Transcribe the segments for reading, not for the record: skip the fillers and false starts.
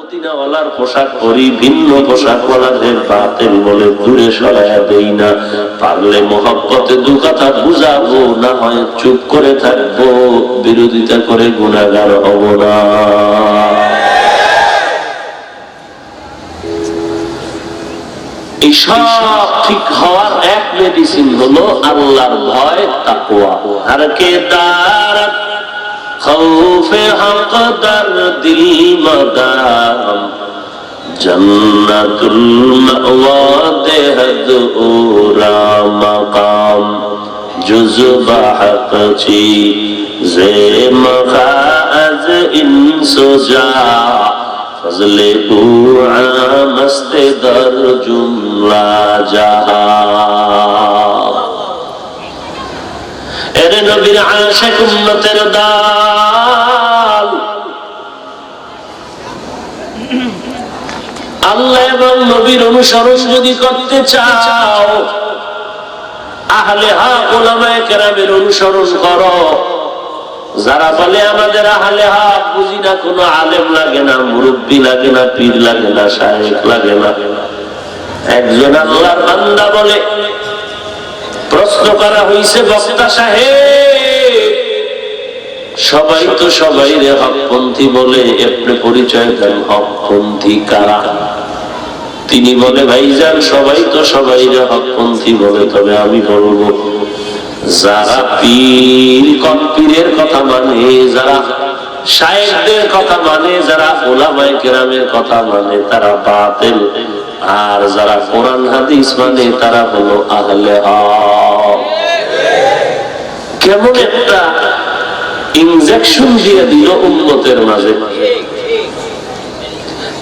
মদিনাওয়ালার পোশাক পরি, ভিন্ন পোশাকওয়ালাদের বাতিল বলে দূরে সরাইয়া দেই না। পারলে মহব্বতে দু কথা বুঝাবো, না হয় চুপ করে থাকবো, বিরোধিতা করে গুনাহগার হব না। এই সব ঠিক হওয়ার এক মেডিসিন হলো আল্লাহর ভয়, তাকওয়া। আর কে দার খৌফে হক দার দিল মদাম, জন্নাতুল মাওয়া দেহদ ওরা মাকাম, জুজবা হক চি জে মখাজ ইনসুজা, ফজলে উআ মস্তে দর জুমলা জাহান। এরে নবীর আশিক উম্মতের দল, আল্লাহ এবং নবীর অনুসরণ যদি করতে চাও, আহলে হক উলামায়ে কেরামের অনুসরণ করো। যারা বলে আমাদের আহলে হক বুঝি না, কোনো আলেম লাগে না, মুরব্বী লাগে না, পীর লাগে না, শায়েখ লাগে না। একজন আল্লাহর বান্দা বলে, প্রশ্ন করা হয়েছে, বক্তা সাহেব সবাই তো সবাই রে হকপন্থী বলে, আপনি পরিচয় দেন হকপন্থী কারা? তিনি বলে, ভাইজান সবাই তো সবাই রে হকপন্থী বলে, তবে আমি বলবো যারা পীরের কথা মানে, যারা শায়েখদের কথা মানে, যারা উলামায়ে কেরামের কথা মানে, তারা বাতিল। আর যারা কোরআন হাদিস মানে, তারা হলো আহলে হক। কেমন একটা ইনজেকশন দিয়ে দিল উম্মতের মাঝে,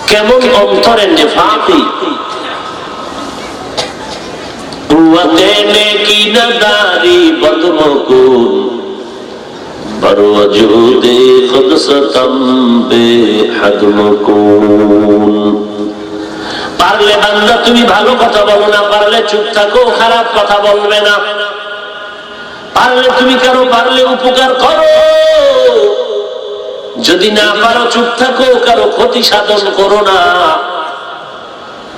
কেমন অন্তরে নেফাকি। की नदारी बदमकुन बरवजूदे खुद सतम बेहद मकुन। পারলে বান্দা তুমি ভালো কথা বলো না, পারলে চুপ থাকো, খারাপ কথা বলবে না। পারলে তুমি কারো পারলে উপকার করো, যদি না পারো চুপ থাকো, কারো ক্ষতি সাধন করো না।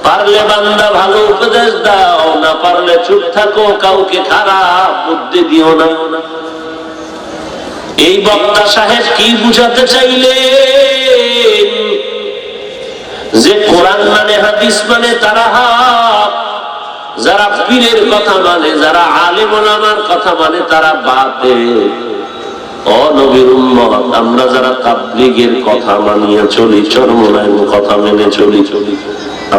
পারলে বান্দা ভালো উপদেশ দাও, না পারলে চুপ থাকো, কাউকে খারাপ বুদ্ধি দিও না। এই বক্তা সাহেব কি বুঝাতে চাইলেন? যে কোরআন মানে হাদিস মানে তারা হক, যারা পীরের কথা মানে, যারা আলেম ওলামার কথা মানে, তারা বাতিল। ও নবীর উম্মত, আমরা যারা তাবলীগের কথা মানিয়ে চলি, চরমনাইয়ের কথা মেনে চলি,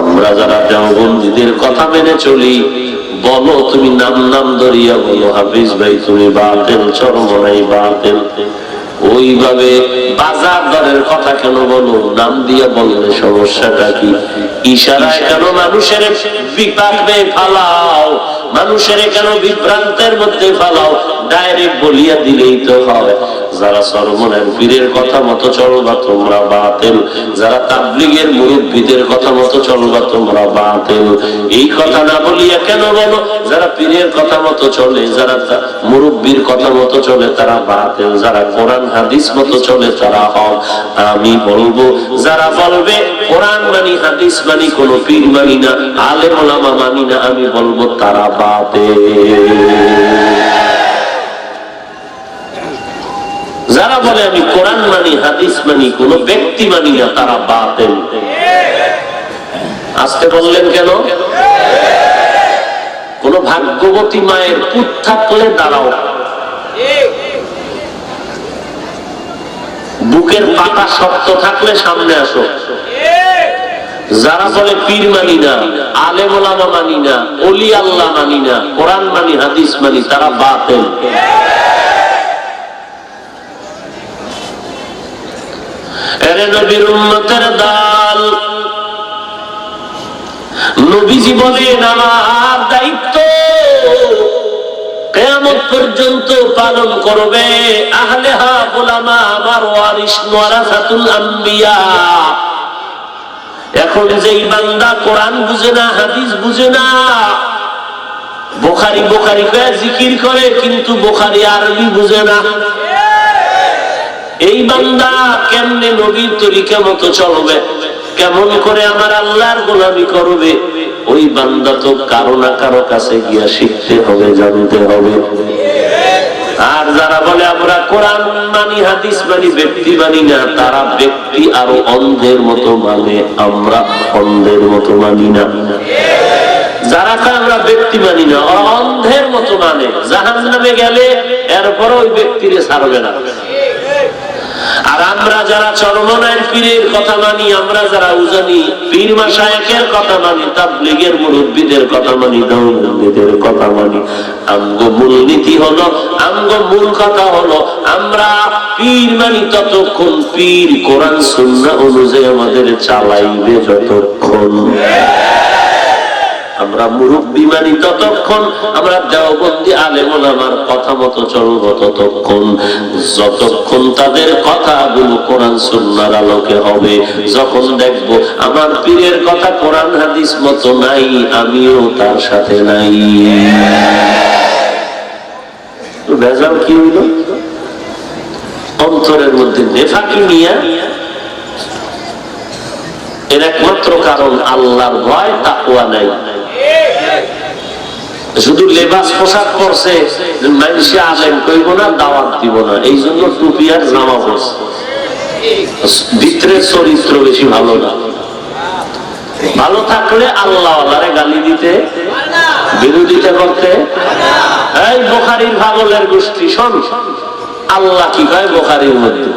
আমরা যারা দেওবন্দীদের কথা মেনে চলি, বলো তুমি নাম ধরিয়া বলো, হাফিজ ভাই তুমি বাতিল, চরমনাই বাতিল। ওইভাবে বাজার দরের কথা কেন বলো? নাম দিয়া বললে সমস্যাটা কি? ইশারায় কেন মানুষের বিপাকে ফালাও? মানুষের কেন বিভ্রান্তের মধ্যে ফালাও? ডাইরেক্ট বলিয়া দিলেই তো হয়। যারা চরমনাইর পীরের কথা মতো চলবা তোমরা বাতিল, যারা তাবলীগের মুরব্বীদের কথা মতো চলবা তোমরা বাতিল। এই কথা না বলিয়া কেন বলো যারা পীরের কথা মতো চলে, যারা মুরব্বীর কথা মতো চলে তারা বাতিল, যারা কোরআন হাদিস মতো চলে তারা হক। আমি বলবো যারা বলবে কোরআন মানি হাদিস মানি, কোন পীর মানি না, আলেম ওলামা মানি না, আমি বলবো তারা বাতিল। যারা বলে আমি কোরআন মানি হাদিস মানি, কোন ব্যক্তি মানি না, তারা বাতিল। আজকে বললেন কেন? কোন ভাগ্যবতী মায়ের পুত থাকলে দাঁড়াও, বুকের পাতা শক্ত থাকলে সামনে আসো। যারা বলে পীর মানি না, আলেম ওলামা মানি না, ওলি আল্লাহ মানি না, কোরআন মানি হাদিস মানি, তারা বাতিল। এরে নবীর উম্মতের দল, নবীজি বলেন আমার দায়িত্ব কিয়ামত পর্যন্ত পালন করবে আহলে হক উলামা, আমার ওয়ারিস ওয়ারাসাতুল আম্বিয়া। এখন যেই বান্দা কোরআন বুঝে না, হাদিস বুঝে না, বুখারী বুখারী কয়ে জিকির করে, কিন্তু বুখারী আরবি বুঝে না, এই বান্দা কেমনে নবীর তরিকা মতো চলবে, কেমন করে আমার আল্লাহর গোলামি করবে, ওই বান্দা তো কারো না কারো কাছে গিয়া শিখতে হবে, জানতে হবে। আর যারা বলে আমরা কোরআন মানি, হাদিস মানি, ব্যক্তি মানি না, তারা ব্যক্তি আরো অন্ধের মতো মানে, আমরা অন্ধের মতো মানি না। যারা আমরা ব্যক্তি মানি না, অন্ধের মতো মানে, জাহান্নামে গেলে এরপর ওই ব্যক্তিরে ছাড়বে না। আর আমরা যারা চরমনায়ের পীরের কথা মানি, আমরা যারা উজানি পীর মাশায়েখের কথা মানি, তাবলীগের মুরব্বিদের কথা মানি, দেওবন্দিদের কথা মানি, আমগো মূলনীতি হলো, আমগো মূল কথা হলো, আমরা পীর মানি ততক্ষণ পীর কোরআন সুন্নাহ অনুযায়ী আমাদের চালাইবে যতক্ষণ। আমরা মুরব্বী মানি ততক্ষণ, আমরা দেওবন্দি আলেম ওলামার কথা মতো চলব ততক্ষণ, যতক্ষণ তাদের কথাগুলো কোরআন সুন্নাহর আলোকে হবে। যখন দেখবো আমার পীরের কথা কোরআন হাদিস মতো নাই, আমিও তার সাথে নাই, ভেজাল কি হইল? অন্তরের মধ্যে নেফাকি নিয়া। এর একমাত্র কারণ আল্লাহর ভয়, তাকওয়া নাই। শুধু লেবাস পোশাক পরছে, মানুষে আলেম কইব না, দাওয়াত দিব না, এই জন্য টুপি আর জামা পরছে, ভিতরের চরিত্র বেশি ভালো না। ভালো থাকলে আল্লাহ আল্লাহরে গালি দিতে, বিরোধিতা করতে। এই বুখারীর পাগলের গোষ্ঠী শোন, আল্লাহ কি কয় বুখারীর মধ্যে,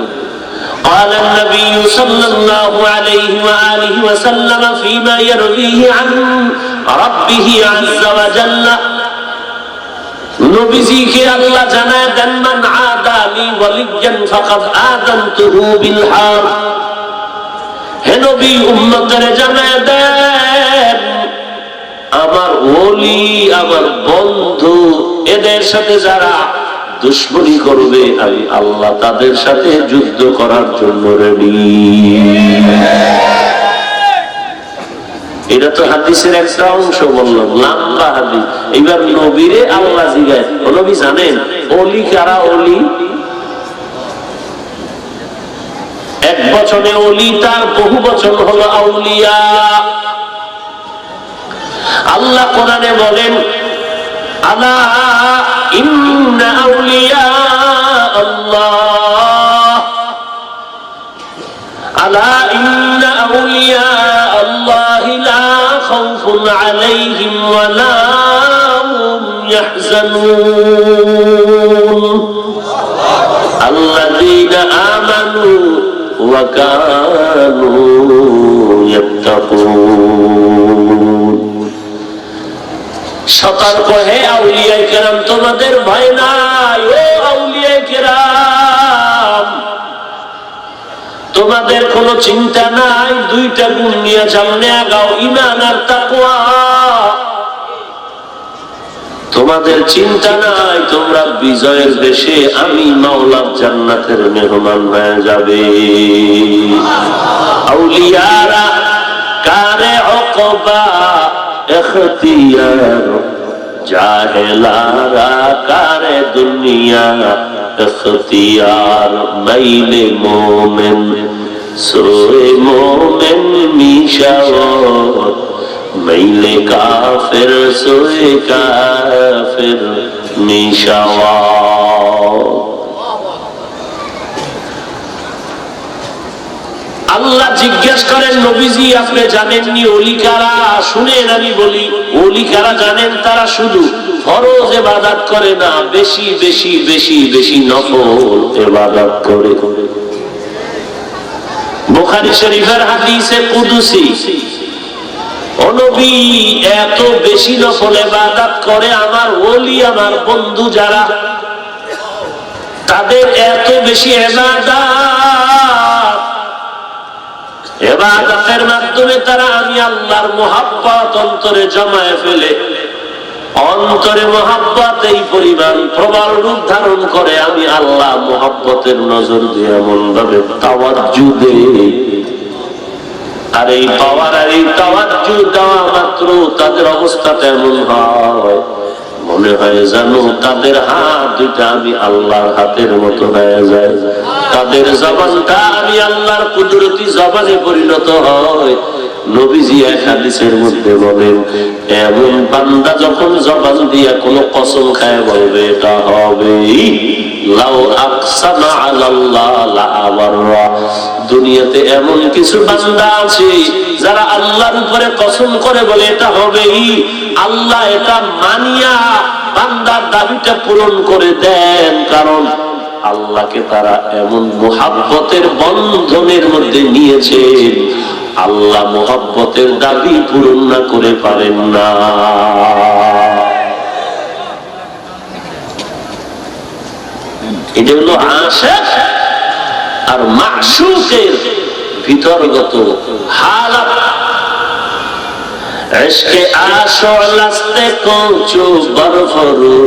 قال النبي صلى الله عليه وآله وسلم فيما يرويه عن ربه عز وجل, নবীজিকে আল্লাহ জানায় দেন, মান আদা লি ওয়ালিয়ান ফাকাদ আযানতুহু বিল হারব। হে নবী, উম্মতের জানায় দেন, আমার ওলি, আমার বন্ধু, এদের সাথে যারা দুশ্মনী করবে, আমি আল্লাহ তাদের সাথে যুদ্ধ করার জন্য রেডি। এটা তো হাদিসের একটা অংশ বললাম, লম্বা হাদিস। এইবার নবীরে আল্লাহ জিগায়, নবী জানেন ওলি কারা? ওলি এক বচনে ওলি, তার বহু বচন হলো আউলিয়া। আল্লাহ কোরআনে বলেন, আলা ইন্না আউলিয়া আল্লাহ, আলা ইন্না আউলিয়া আল্লাহ লা খাউফুন আলাইহিম ওয়া লা হুম ইয়াহজানুন আল্লাযীনা আমানু ওয়া কানু ইয়াত্তাকুন। সতর্ক হে আউলিয়ায়ে কেরাম, তোমাদের ভয় নাই। ও আউলিয়ায়ে কেরাম, তোমাদের কোনো চিন্তা নাই, দুইটা গুণ নিয়ে সামনে আগাও, ঈমান আর তাকওয়া। তোমাদের চিন্তা নাই, তোমরা বিজয়ের দেশে আমি মাওলার জান্নাতের মেহমান হয়ে যাবে। আউলিয়ারা কারে উকবা ইখতিয়ার, জাহেলারা কারে দুনিয়া ইখতিয়ার। মাইলে মোমেন সোয়ে মোমেন মিশাওয়াত, মাইলে কাফের সোয়ে কাফের মিশাওয়াত। আল্লাহ জিজ্ঞেস করেন, নবীজি আপনি জানেননি ওলি কারা? শুনেন আমি বলি, ওলি কারা জানেন? তারা শুধু ফরজ ইবাদত করে না, বেশি বেশি বেশি বেশি নফল ইবাদত করে। বুখারী শরীফের হাদিসে কুদসি, ও নবী এত বেশি নফল ইবাদত করে আমার ওলি, আমার বন্ধু যারা, তাদের এত বেশি ইবাদত, ইবাদতের মাধ্যমে তারা আমি আল্লাহর মুহাব্বত অন্তরে জমায়ে ফেলে, অন্তরে মুহাব্বত এই পরিমাণ প্রবল রূপ ধারণ করে, আমি আল্লাহ মুহাব্বতের নজর দিয়ে এমন ভাবে তাওয়াজ্জু দেই। আর এই পাওয়ার আর এই তাওয়াজ্জু দেওয়া মাত্র তাদের অবস্থাটা এমন হয়, মনে হয় জানো তাদের হাত দুইটা আমি আল্লাহর হাতের মতো হয়ে যায়, তাদের জবানটা আমি আল্লাহর কুদরতি জবানে পরিণত হয়। নবীজি এক হাদিসের মধ্যে বলেন, এমন বান্দা যখন জবান দিয়া কোনো কসম খায় বলবে এটা হবেই, লাউ আকসামা আলাল্লাহ লা আবাররা। দুনিয়াতে এমন কিছু বান্দা আছে যারা আল্লাহর উপরে কসম করে বলে এটা হবেই, আল্লাহ এটা মানিয়া বান্দার দাবিটা পূরণ করে দেন। কারণ আল্লাহকে তারা এমন মুহাব্বতের বন্ধনের মধ্যে নিয়েছেন, আল্লাহ মুহাব্বতের দাবি পূরণ না করে পারেন না। এটা হলো আশিক আর মাশউকের ভিতরগত হালাত। ইশকে আশক লাস্তে কোচো বরফরু,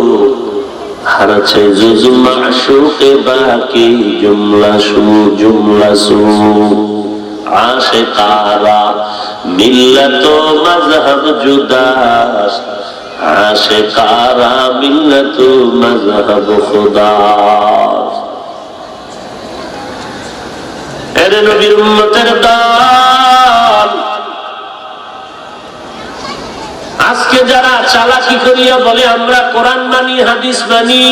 हर छे जुज माशूक बाकी जुमला सू आशिकारा मिल्लत मजहब जुदास, आशिकारा मिल्लत मजहब खुदा। एरे नबीर उम्मतेर दल আজকে যারা চালাকি করিয়া বলে আমরা কোরআন মানি হাদিস মানি,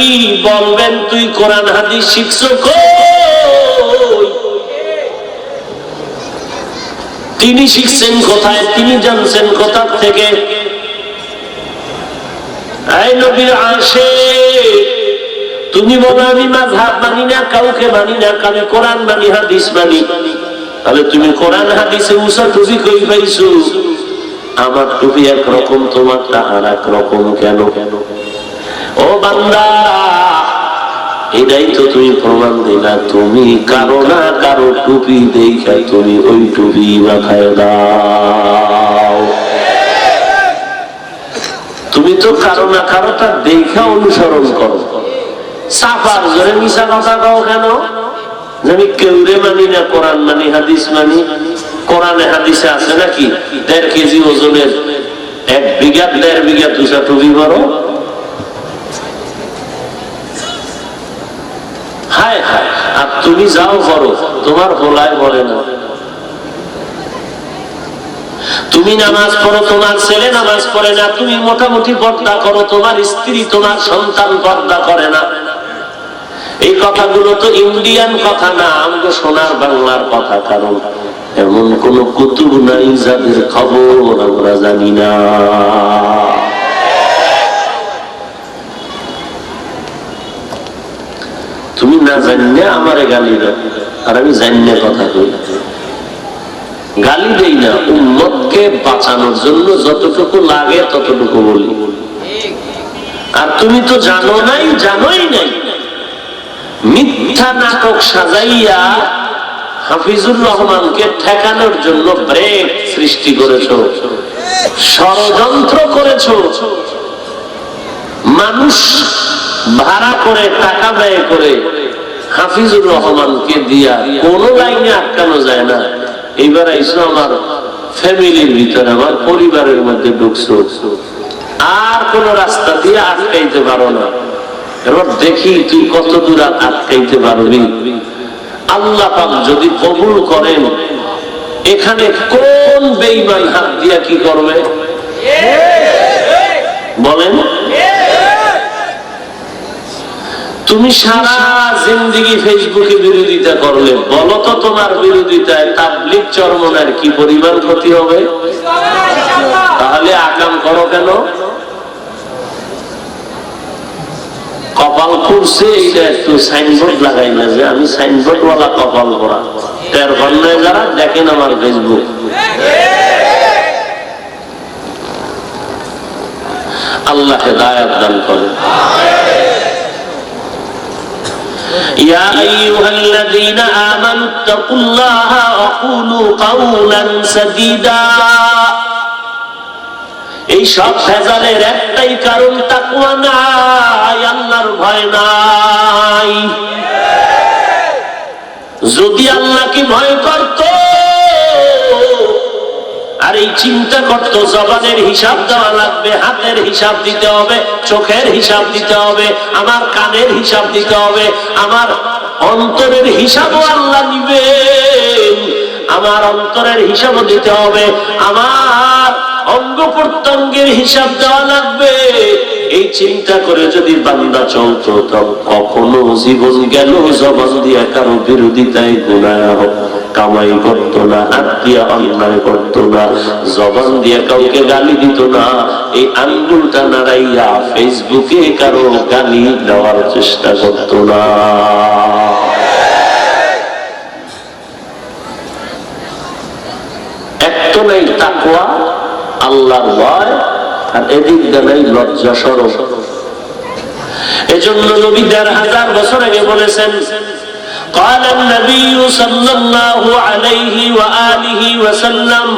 বলবেন তুই কোরআন হাদিস শিখছো কই? তিনি শিখছেন কোথায়? তিনি জানছেন কোথা থেকে? এই নবীর আশিক, তুমি বলো আমি মাযহাব মানি না, কাউকে মানি না, আমি কোরআন মানি হাদিস মানি। তাহলে তুমি কোরআন হাদিসে উসা টুপি কই পাইছো? আমার টুপি একরকম, তোমারটা আর এক রকম কেন? ও বান্দা, এটাই তো তুমি প্রমাণ দিলা তুমি কারো না কারো টুপি দেখা তুমি ওই টুপি মাথায় দাও। তুমি তো কারো না কারোটা দেখা অনুসরণ করো। সাফার জোরে মিশা কথা কও কেন? আমি কেউরে মানি না, কোরআন মানি হাদিস মানি। কোরআনে হাদিসে আছে নাকি 1.5 কেজি ওজনের 1 বিঘা 1.5 বিঘা তুষা টুপি বড়? হায় হায়। আর তুমি যাও করো, তোমার ভোলায় বলে না। তুমি নামাজ পড়ো, তোমার ছেলে নামাজ পড়ে না। তুমি মোটামুটি পর্দা করো, তোমার স্ত্রী তোমার সন্তান পর্দা করে না। এই কথাগুলো তো ইন্ডিয়ান কথা না, আমাকে সোনার বাংলার কথা। কারণ এমন কোন কুতুব নাই যাদের খবর আমরা জানি না। তুমি না জানলে আমারে গালি দাও, আর আমি জানলে কথা কই। গালি দেই না, উম্মতকে বাঁচানোর জন্য যতটুকু লাগে ততটুকু বলি। আর তুমি তো জানো নাই, জানোই নাই। মিথ্যা নাটক সাজাইয়া হাফিজুর রহমানকে ঠেকানোর জন্য ব্রেক সৃষ্টি করেছো, ষড়যন্ত্র করেছো। মানুষ ভাড়া করে টাকা ব্যয় করে হাফিজুর রহমানকে দিয়া কোন লাইনে আটকানো যায় না। এইবার আইসো আমার ফ্যামিলির ভিতরে, আমার পরিবারের মধ্যে ঢুকছো, আর কোন রাস্তা দিয়ে আটকাইতে পারো না। এবার দেখি তুই কত দূর আটকাইতে পারবি। আল্লাহ পাক যদি কবুল করেন, এখানে কোন বেঈমান হাত দিয়া কি করবে বলেন? তুমি সারা জিন্দেগি ফেসবুকে বিরোধিতা করলে, বলো তো তোমার বিরোধিতায় তাবলীগ চরমনার কি পরিমাণ ক্ষতি হবে? তাহলে আকাম করো কেন? কপাল খুঁড়ছে, এইটা একটু সাইনবোর্ড লাগাই না যে আমি সাইনবোর্ড ওয়ালা কপাল করা। তার ঘন্টায় যারা দেখেন আমার ফেসবুক, আল্লাহ হেদায়েত দান করেন। ইয়া আইয়ুহাল্লাযীনা আমানুত্তাকুল্লাহা ওয়া কুলু কাওলান সাদীদা। এই সব ভেজালের একটাই কারণ, তাকওয়া নাই, আল্লাহর ভয় নাই। যদি আল্লাহকে ভয় করত, আর এই চিন্তা করতো জবানের হিসাব দেওয়া লাগবে, হাতের হিসাব দিতে হবে, চোখের হিসাব দিতে হবে, আমার কানের হিসাব দিতে হবে, আমার অন্তরের হিসাবও আল্লাহ নিবেন, আমার অন্তরের হিসাবও দিতে হবে, আমার অঙ্গ প্রত্যঙ্গের হিসাব দেওয়া লাগবে। এই চিন্তা করে যদি বান্দা চলতো, তখন কখনো জীবন গেল জবান দিয়ে কারো বিরোধিতায় গুনাহ কামাই করতো না, হাত দিয়ে অন্যায় করতো না, জবান দিয়ে কাউকে গালি দিত না, এই আঙ্গুলটা নাড়াইয়া ফেসবুকে কারো গালি দেওয়ার চেষ্টা করতো না। এক তো নাই তাকওয়া, আল্লাহর ভয়, আর এদিক নাই লজ্জা শরম। এজন্য নবী ১৫০০ বছর আগে বলেছেন, قال النبي صلى الله عليه وآله وسلم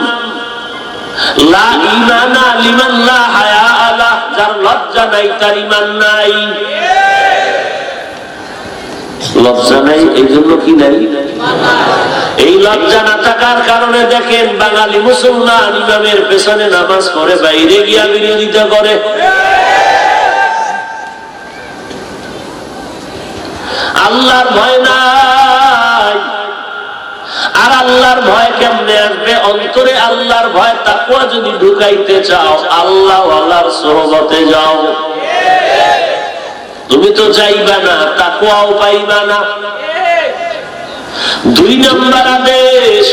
لا إيمان لمن لا حياء له, যার লজ্জা নাই তার ঈমান নাই। লজ্জা নাই, এই জন্য কি নাই? এই লজ্জা না থাকার কারণে দেখেন বাঙালি মুসলমান ইমামের পেছনে নামাজ পড়ে বাইরে গিয়া বিরোধিতা করে। আল্লাহর ভয় নাই। আর আল্লাহর ভয় কেমনে আসবে? অন্তরে আল্লাহর ভয় তাকওয়া যদি ঢুকাইতে চাও, আল্লাহ ওয়ালার সোহবতে যাও। তুমি তো যাইবা না, তাকওয়াও পাইবা না। ২ নম্বর আদেশ,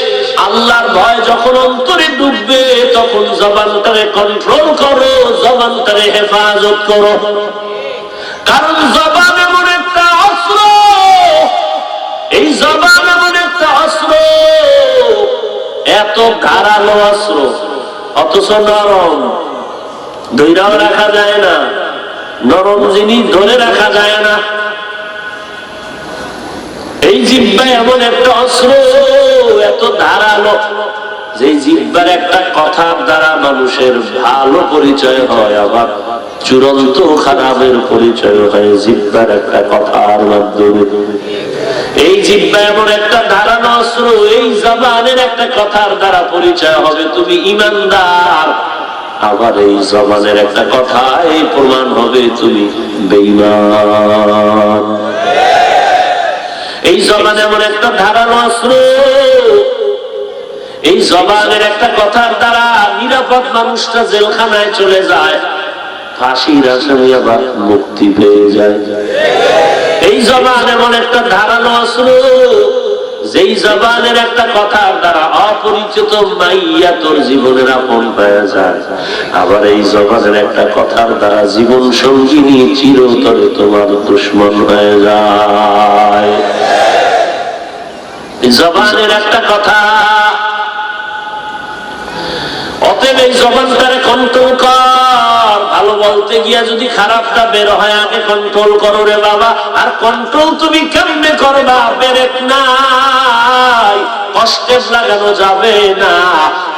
আল্লাহর ভয় যখন অন্তরে ডুববে তখন জবানটারে কন্ট্রোল করো, জবানটারে হেফাজত করো। কারণ জবান এমন একটা অস্ত্র, এই জবান এমন একটা অস্ত্র, এত ধারালো অস্ত্র, অথচ নরম, ধৈর্য রাখা যায় না। নরম জিনিস ধরে রাখা যায় না। এই জিহ্বা এমন একটা অস্ত্র, এত ধারালো, যে জিহ্বার একটা কথার দ্বারা মানুষের ভালো পরিচয় হয়, আবার চূড়ান্ত খারাপের পরিচয় হয় জিহ্বার একটা কথার মাধ্যমে। এই জিহ্বা এমন একটা ধারালো অস্ত্র, এই জবানের একটা কথার দ্বারা পরিচয় হবে তুমি ঈমানদার, আবার এই জবানের একটা কথা এই প্রমাণ হবে তুমি বেঈমান। এই জবান এমন একটা ধারালো অস্ত্র, এই জবানের একটা কথার দ্বারা নিরাপদ মানুষটা জেলখানায় চলে যায়, ফাঁসির আসামি আবার মুক্তি পেয়ে যায়। এই জবান এমন একটা ধারালো অস্ত্র, যেই জবানের একটা কথার দ্বারা অপরিচিত মাইয়া তোর জীবনের আপন হয়ে যায়, আবার এই জবানের একটা কথার দ্বারা জীবন সঙ্গিনী চিরতরে তোমার দুশমন হয়ে যায়। জবানের একটা কথা, অতএব এই জবানটারে কন্ট্রোল কর। ভালো বলতে গিয়া যদি খারাপটা বের হয়, আগে কন্ট্রোল করো রে বাবা। আর কন্ট্রোল তুমি কেমনে করবা? ব্রেক নাই, কষ্টের লাগানো যাবে না,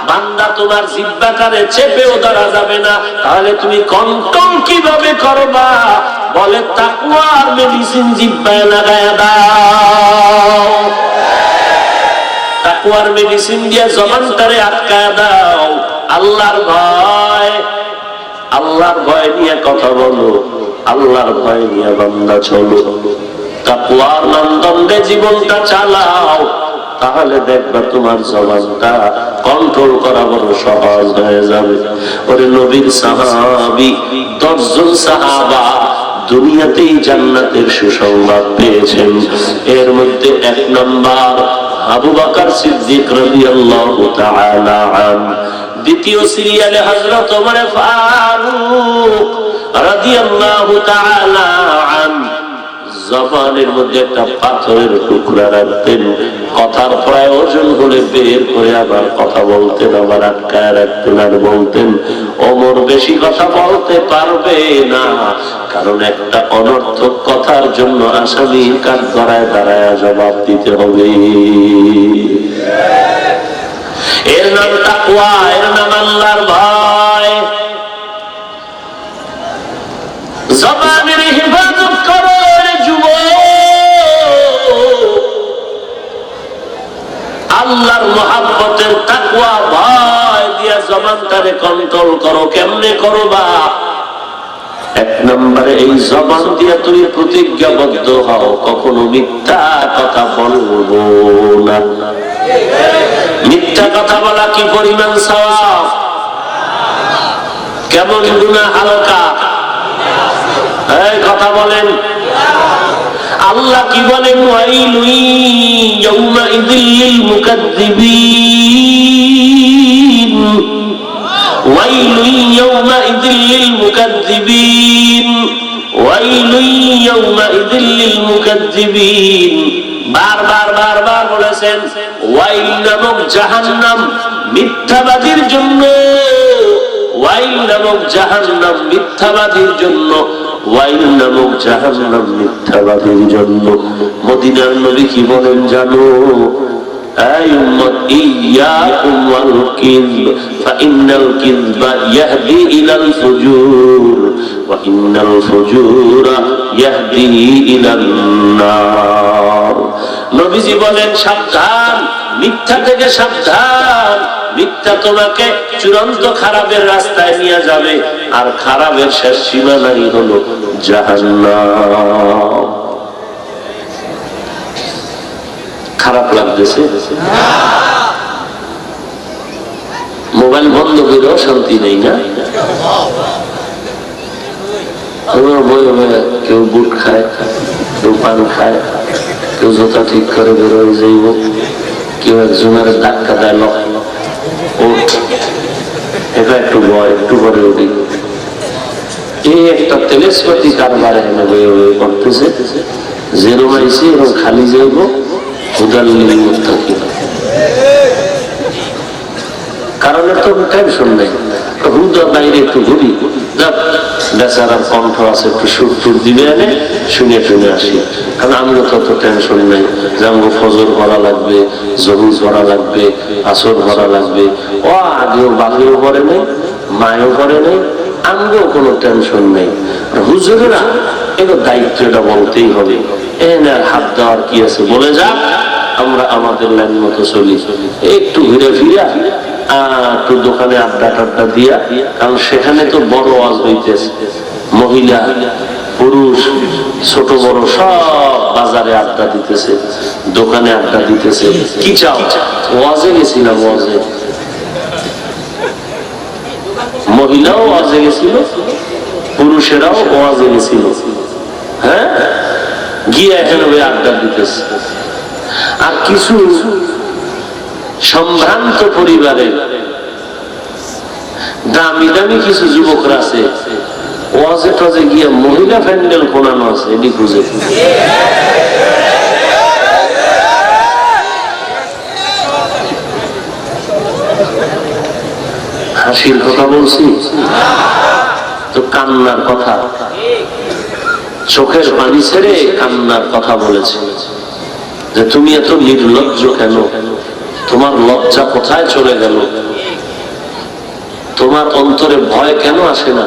বান্দা তোমার জিহ্বাটারে চেপেও ধরা যাবে না। তাহলে তুমি কন্ট্রোল কিভাবে করবা? বলে তাকওয়ার মেডিসিন জিহ্বায় লাগায় দাও, তাকওয়ার মেডিসিন দিয়ে জবানটারে আটকায় দাও। আল্লাহর ভয়, আল্লাহর ভয় নিয়ে কথা বলো, আল্লাহর ভয় নিয়ে বান্দা চলো, তাকওয়ার মানদণ্ডে জীবনটা চালাও, তাহলে দেখবা তোমার জবানটা কন্ট্রোল করা বড় সহজ হয়ে যাবে। ওরে নবীর সাহাবী 10 জন সাহাবা দুনিয়াতেই জান্নাতের সুসংবাদ পেয়েছেন। এর মধ্যে 1 নম্বর আবু বকর সিদ্দিক রাদিয়াল্লাহু তাআলা আনহু, দ্বিতীয় সিরিয়ালে হযরত ওমর ফারুক রাদিয়াল্লাহু তাআলা আনহু। জবানের মধ্যে একটা পাথরের টুকরা রাখতেন, কথার প্রয়োজন হলে বের করে আবার কথা বলতেন, আবার আটকায় রাখতেন আর বলতেন ওমর বেশি কথা বলতে পারবে না, কারণ একটা অনর্থক কথার জন্য আসামির কাঠগড়ায় দাঁড়ায় জবাব দিতে হবে। এর নাম তাকওয়া, এর নাম আল্লাহর ভয়। জবানের হিফাজত করো আল্লাহর মহব্বতের তাকওয়া ভয় দিয়া জবানটারে কন্ট্রোল করো। কেমনে করবা? এক নম্বরে এই জবান দিয়ে তুমি প্রতিজ্ঞাবদ্ধ হও, কখনো মিথ্যা কথা বলবো না। মিথ্যা কথা বলা কি পরিমাণ সওয়াব, কেমন গুনাহ হালকা? এই কথা বলেন। আল্লাহ কি বলেন? ওয়াইলুন ইয়াউমাইযিল লিল মুকাদ্দিবিন, ওয়াইলুন ইয়াউমাইযিল লিল মুকাদ্দিবিন, ওয়াইলুন ইয়াউমাইযিল লিল মুকাদ্দিবিন। বারবার বারবার বলেছেন ওয়াইল নামক জাহান্নাম মিথ্যাবাদীর জন্য, ওয়াইল নামক জাহান্নাম মিথ্যাবাদীর জন্য, ওয়াইল নামক জাহান্নাম মিথ্যাবাদীর জন্য। মদিনার নবী কি বলেন জানো? আই উম্মত ইয়াকুম ওয়াল কিযব ফাইন্নাল কিযবা ইয়াহদি ইলাল ফুজুর ওয়া ইন্নাল ফুজুরা ইয়াহদি ইলান নার। নবীজি বলেন সাবধান, মিথ্যা থেকে সাবধান। মিথ্যা তোমাকে চূড়ান্ত খারাপের রাস্তায় নিয়ে যাবে, আর খারাপের শেষ সীমানাই হলো জাহান্নাম। খারাপ লাগতেছে? মোবাইল বন্ধ করেও শান্তি নেই না? কেউ বুট খায়, কেউ পান খায়, কেউ জুতা ঠিক করে বেরোয় যাইব, কেউ একজনের ধাক্কা দেয়, ওঠ এটা একটু বয়, একটু পরে উঠি। এই একটা তেলেসপাতি কারবার এনে করতেছে, যেরম আইসি এরকম খালি যাইব, উদার নির্মত থাকি। কারণ তো টেনশন নেই, হুদা বাইরে একটু ঘুরি, বেচারার কণ্ঠ আছে, একটু সুর টুর দিবে এনে শুনে শুনে আসি। কারণ আমিও তত টেনশন নেই যে আমাকে ফজর ভরা লাগবে, জরুর ভরা লাগবে, আসর ভরা লাগবে। ও আগেও বাগেও করে নেই, মায়েও করে নেই, আমিও কোনো টেনশন নেই। হুজুরেরা এগুলো দায়িত্বটা বলতেই হবে। এনে হাত দেওয়ার কি আছে, বলে যাক, আমরা আমাদের লাইন মতো চলি। একটু ঘুরে ফিরা একটু দোকানে আড্ডা টাড্ডা দিয়া, কারণ সেখানে তো বড় ওয়াজ হইতেছে, মহিলা পুরুষ ছোট বড় সব বাজারে আড্ডা দিতেছে, দোকানে আড্ডা দিতেছে। কি চাও? ওয়াজে গেছিলাম, ওয়াজে মহিলাও ওয়াজে গেছিল, পুরুষেরাও ওয়াজে গেছিল। হ্যাঁ, গিয়ে এখানে আড্ডা দিতেছে। আর কিছু সম্ভ্রান্ত পরিবারে দামি দামি কিছু যুবকরা আছে, ওয়াজে টজে গিয়ে মহিলা প্যান্ডেল কোনানো আছে, এটি খুঁজে। হাসির কথা বলছি তো কান্নার কথা, চোখের পানি ছেড়ে কান্নার কথা বলেছে যে তুমি এত নির্লজ্জ কেন? তোমার লজ্জা কোথায় চলে গেল? তোমার অন্তরে ভয় কেন আসে না?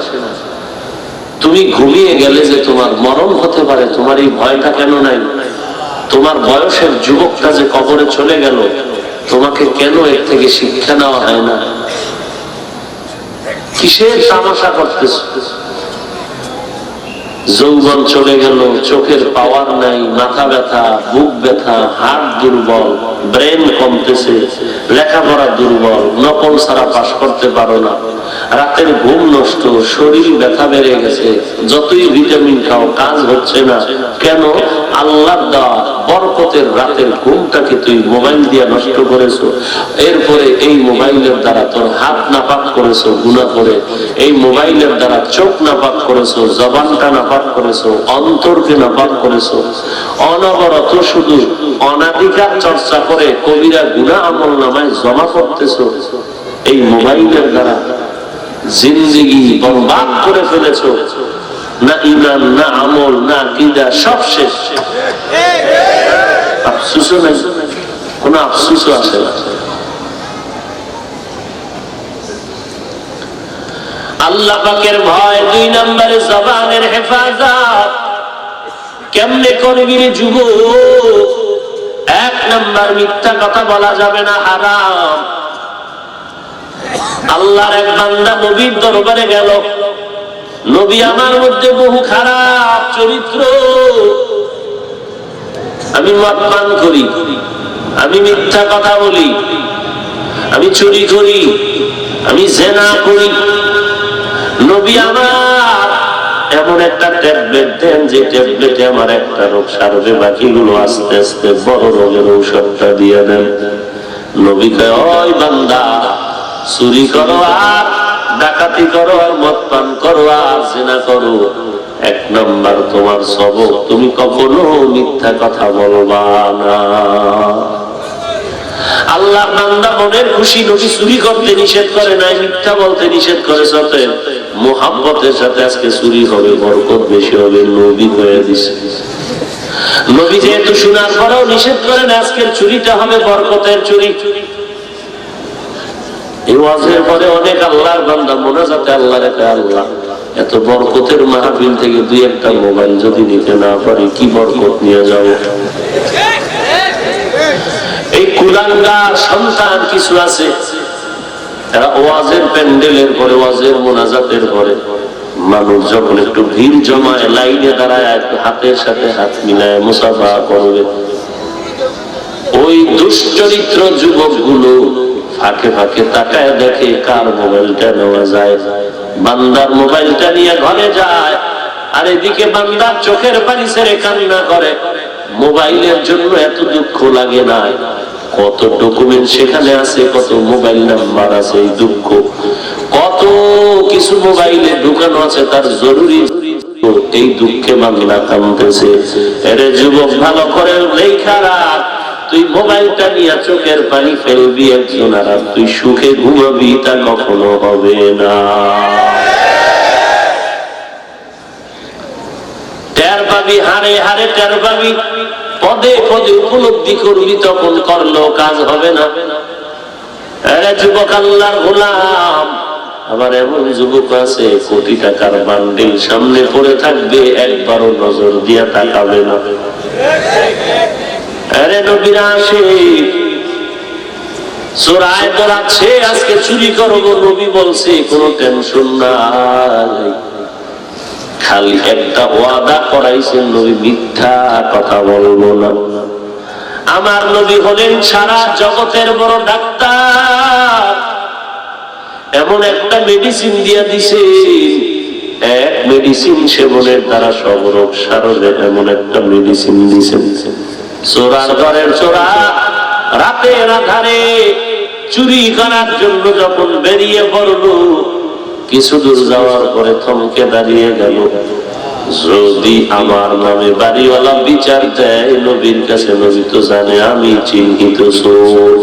তুমি ঘুমিয়ে গেলে যে তোমার মরণ হতে পারে, তোমার এই ভয়টা কেন নাই? তোমার বয়সের যুবকটা যে কবরে চলে গেল, তোমাকে কেন এর থেকে শিক্ষা নেওয়া হয় না? কিসের তামাশা করতেছ? যৌবন চলে গেল, চোখের পাওয়ার নাই, মাথা ব্যথা, বুক ব্যথা, হাত দুর্বল, ব্রেন কমতেছে, লেখাপড়া দুর্বল, নকল ছাড়া পাস করতে পারো না, রাতের ঘুম নষ্ট, শরীর ব্যথা বেড়ে গেছে, যতই ভিটামিন খাও কাজ হচ্ছে না। কেন? আল্লাহর দেওয়া বরকতের রাতের ঘুমটাকে তুই মোবাইল দিয়ে নষ্ট করেছো। এরপরে এই মোবাইলের দ্বারা তোর হাত নাপাক করেছো গুনাহ করে, এই মোবাইলের দ্বারা চোখ নাপাক করেছো, জবানটা নাপাক করেছো, অন্তরকে নাপাক করেছো। অনবরত শুধু অনাধিকার চর্চা করে কবিরা গুনাহ আমল নামায় জমা করতেছো। এই মোবাইলের দ্বারা জিন্দেগি বরবাদ করে ফেলেছো। না ঈমান, না আমল, না আকীদা, সব শেষ। আফসোসও নাই, কোনো আফসোসও আসে না। আল্লাহ পাকের ভয়, 2 নম্বরে জবানের হেফাজত। কেমনে করবি রে যুবক? 1 নম্বর, মিথ্যা কথা বলা যাবে না, হারাম। আল্লাহর এক বান্দা নবীর দরবারে গেল, নবী আমার মধ্যে বহু খারাপ চরিত্র, আমি মদ পান করি, আমি মিথ্যা কথা বলি, আমি চুরি করি, আমি জিনা করি। নবী আমার এমন একটা ট্যাবলেট দেন যে ট্যাবলেটে আমার একটা রোগ সারবে, বাকিগুলো আস্তে আস্তে বড় রোগের ঔষধটা দিয়ে দেন। নবী কয়, ওই বান্দা, চুরি করো আর ডাকাতি করো আর মদ পান করো আর জিনা করো, 1 নাম্বার তোমার সবক, তুমি কখনো মিথ্যা কথা বলবা না। আল্লাহ বান্দা মনের খুশি, নবী চুরি করতে নিষেধ করে নাই, মিথ্যা বলতে নিষেধ করেছে, মুহাব্বতের সাথে আজকে চুরি হবে, বরকত বেশি হবে, নবী হয়ে দিছে। নবী যেহেতু শোনার পরেও নিষেধ করেন, আজকের চুরিটা হবে বরকতের চুরি। এই ওয়াজের পরে অনেক আল্লাহর বান্দা মোনাজাতে আল্লাহ রেখে, আল্লাহ এত বরকতের মাহফিল থেকে 2-1টা মোবাইল যদি নিতে না পারি, কি বরকত নিয়ে যাবো? এই কুলাঙ্গার সন্তান কিছু আছে, এরা ওয়াজের প্যান্ডেলের পরে, ওয়াজের মোনাজাতের পরে মানুষ যখন একটু ভিড় জমায়, লাইনে দাঁড়ায়, একটু হাতের সাথে হাত মিলায় মুসাফা করবে, ওই দুশ্চরিত্র যুবকগুলো ফাঁকে ফাঁকে তাকায় দেখে কার মোবাইলটা নেওয়া যায়, বান্দার মোবাইলটা নিয়ে ঘরে যায়, আর এদিকে বান্দার চোখের পানি ছেড়ে কান্না করে। মোবাইলের জন্য এত দুঃখ লাগে না, কত ডকুমেন্ট সেখানে আছে, কত মোবাইল নাম্বার আছে, এই দুঃখ কত কিছু মোবাইলে ঢুকানো আছে, তার জরুরি, এই দুঃখে বাংলা কাঁদতেছে। এরে যুবক, ভালো করে লেখা রাখ, তুই মোবাইলটা নিয়ে চোখের পানি ফেলবি একজন, আর তুই সুখে ঘুমাবি, তা কখনো হবে না। টের পাবি, হারে হারে টের পাবি, পদে পদে উপলব্ধি করবি, তখন করলেও কাজ হবে না। এরা যুবক আল্লাহর গোলাম। আবার এমন যুবক আছে, কোটি টাকার বান্ডিল সামনে পড়ে থাকবে, একবারও নজর দিয়া তাকাবে না। আরে নবীর আশিক চোরায় দৌড়াচ্ছে, আজকে চুরি করবো, নবী বলছে কোনো টেনশন নাই, খালি একটা ওয়াদা করাইছেন, নবী মিথ্যা কথা বলবো না। আমার নবী হলেন সারা জগতের বড় ডাক্তার, এমন একটা মেডিসিন দিয়া দিছে, এক মেডিসিন সেবনের দ্বারা সব রোগ সারবে, এমন একটা মেডিসিন দিছেন। চোরার ঘরের চোরা রাতের আধারে চুরি করার জন্য যখন বেরিয়ে পড়লো, কিছু দূর যাওয়ার পরে থমকে দাঁড়িয়ে গেল। যদি আমার নামে বাড়িওয়ালা বিচার দেয় নবীর কাছে, নবী তো জানে আমি চিহ্নিত চোর,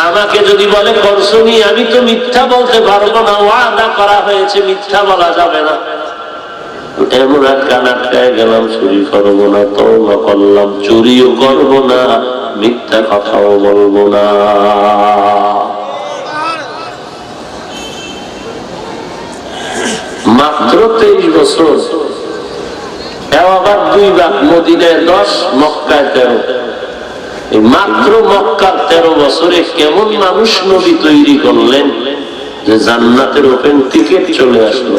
আমাকে যদি বলে করছনি, আমি তো মিথ্যা বলতে পারবো না, ওয়াদা করা হয়েছে, মিথ্যা বলা যাবে না। এমন এক কান আটকায় গেলাম, চুরি করবো না, তওবা করলাম, চুরিও করবো না, মিথ্যা কথাও বলবো না। মাত্র 23 বছর, আবার 2 ভাগ, মদিনায় 10, মক্কায় 13। এই মাত্র মক্কার 13 বছরে কেমন মানুষ নবী তৈরি করলেন যে জান্নাতের ওপেন টিকিট চলে আসলো।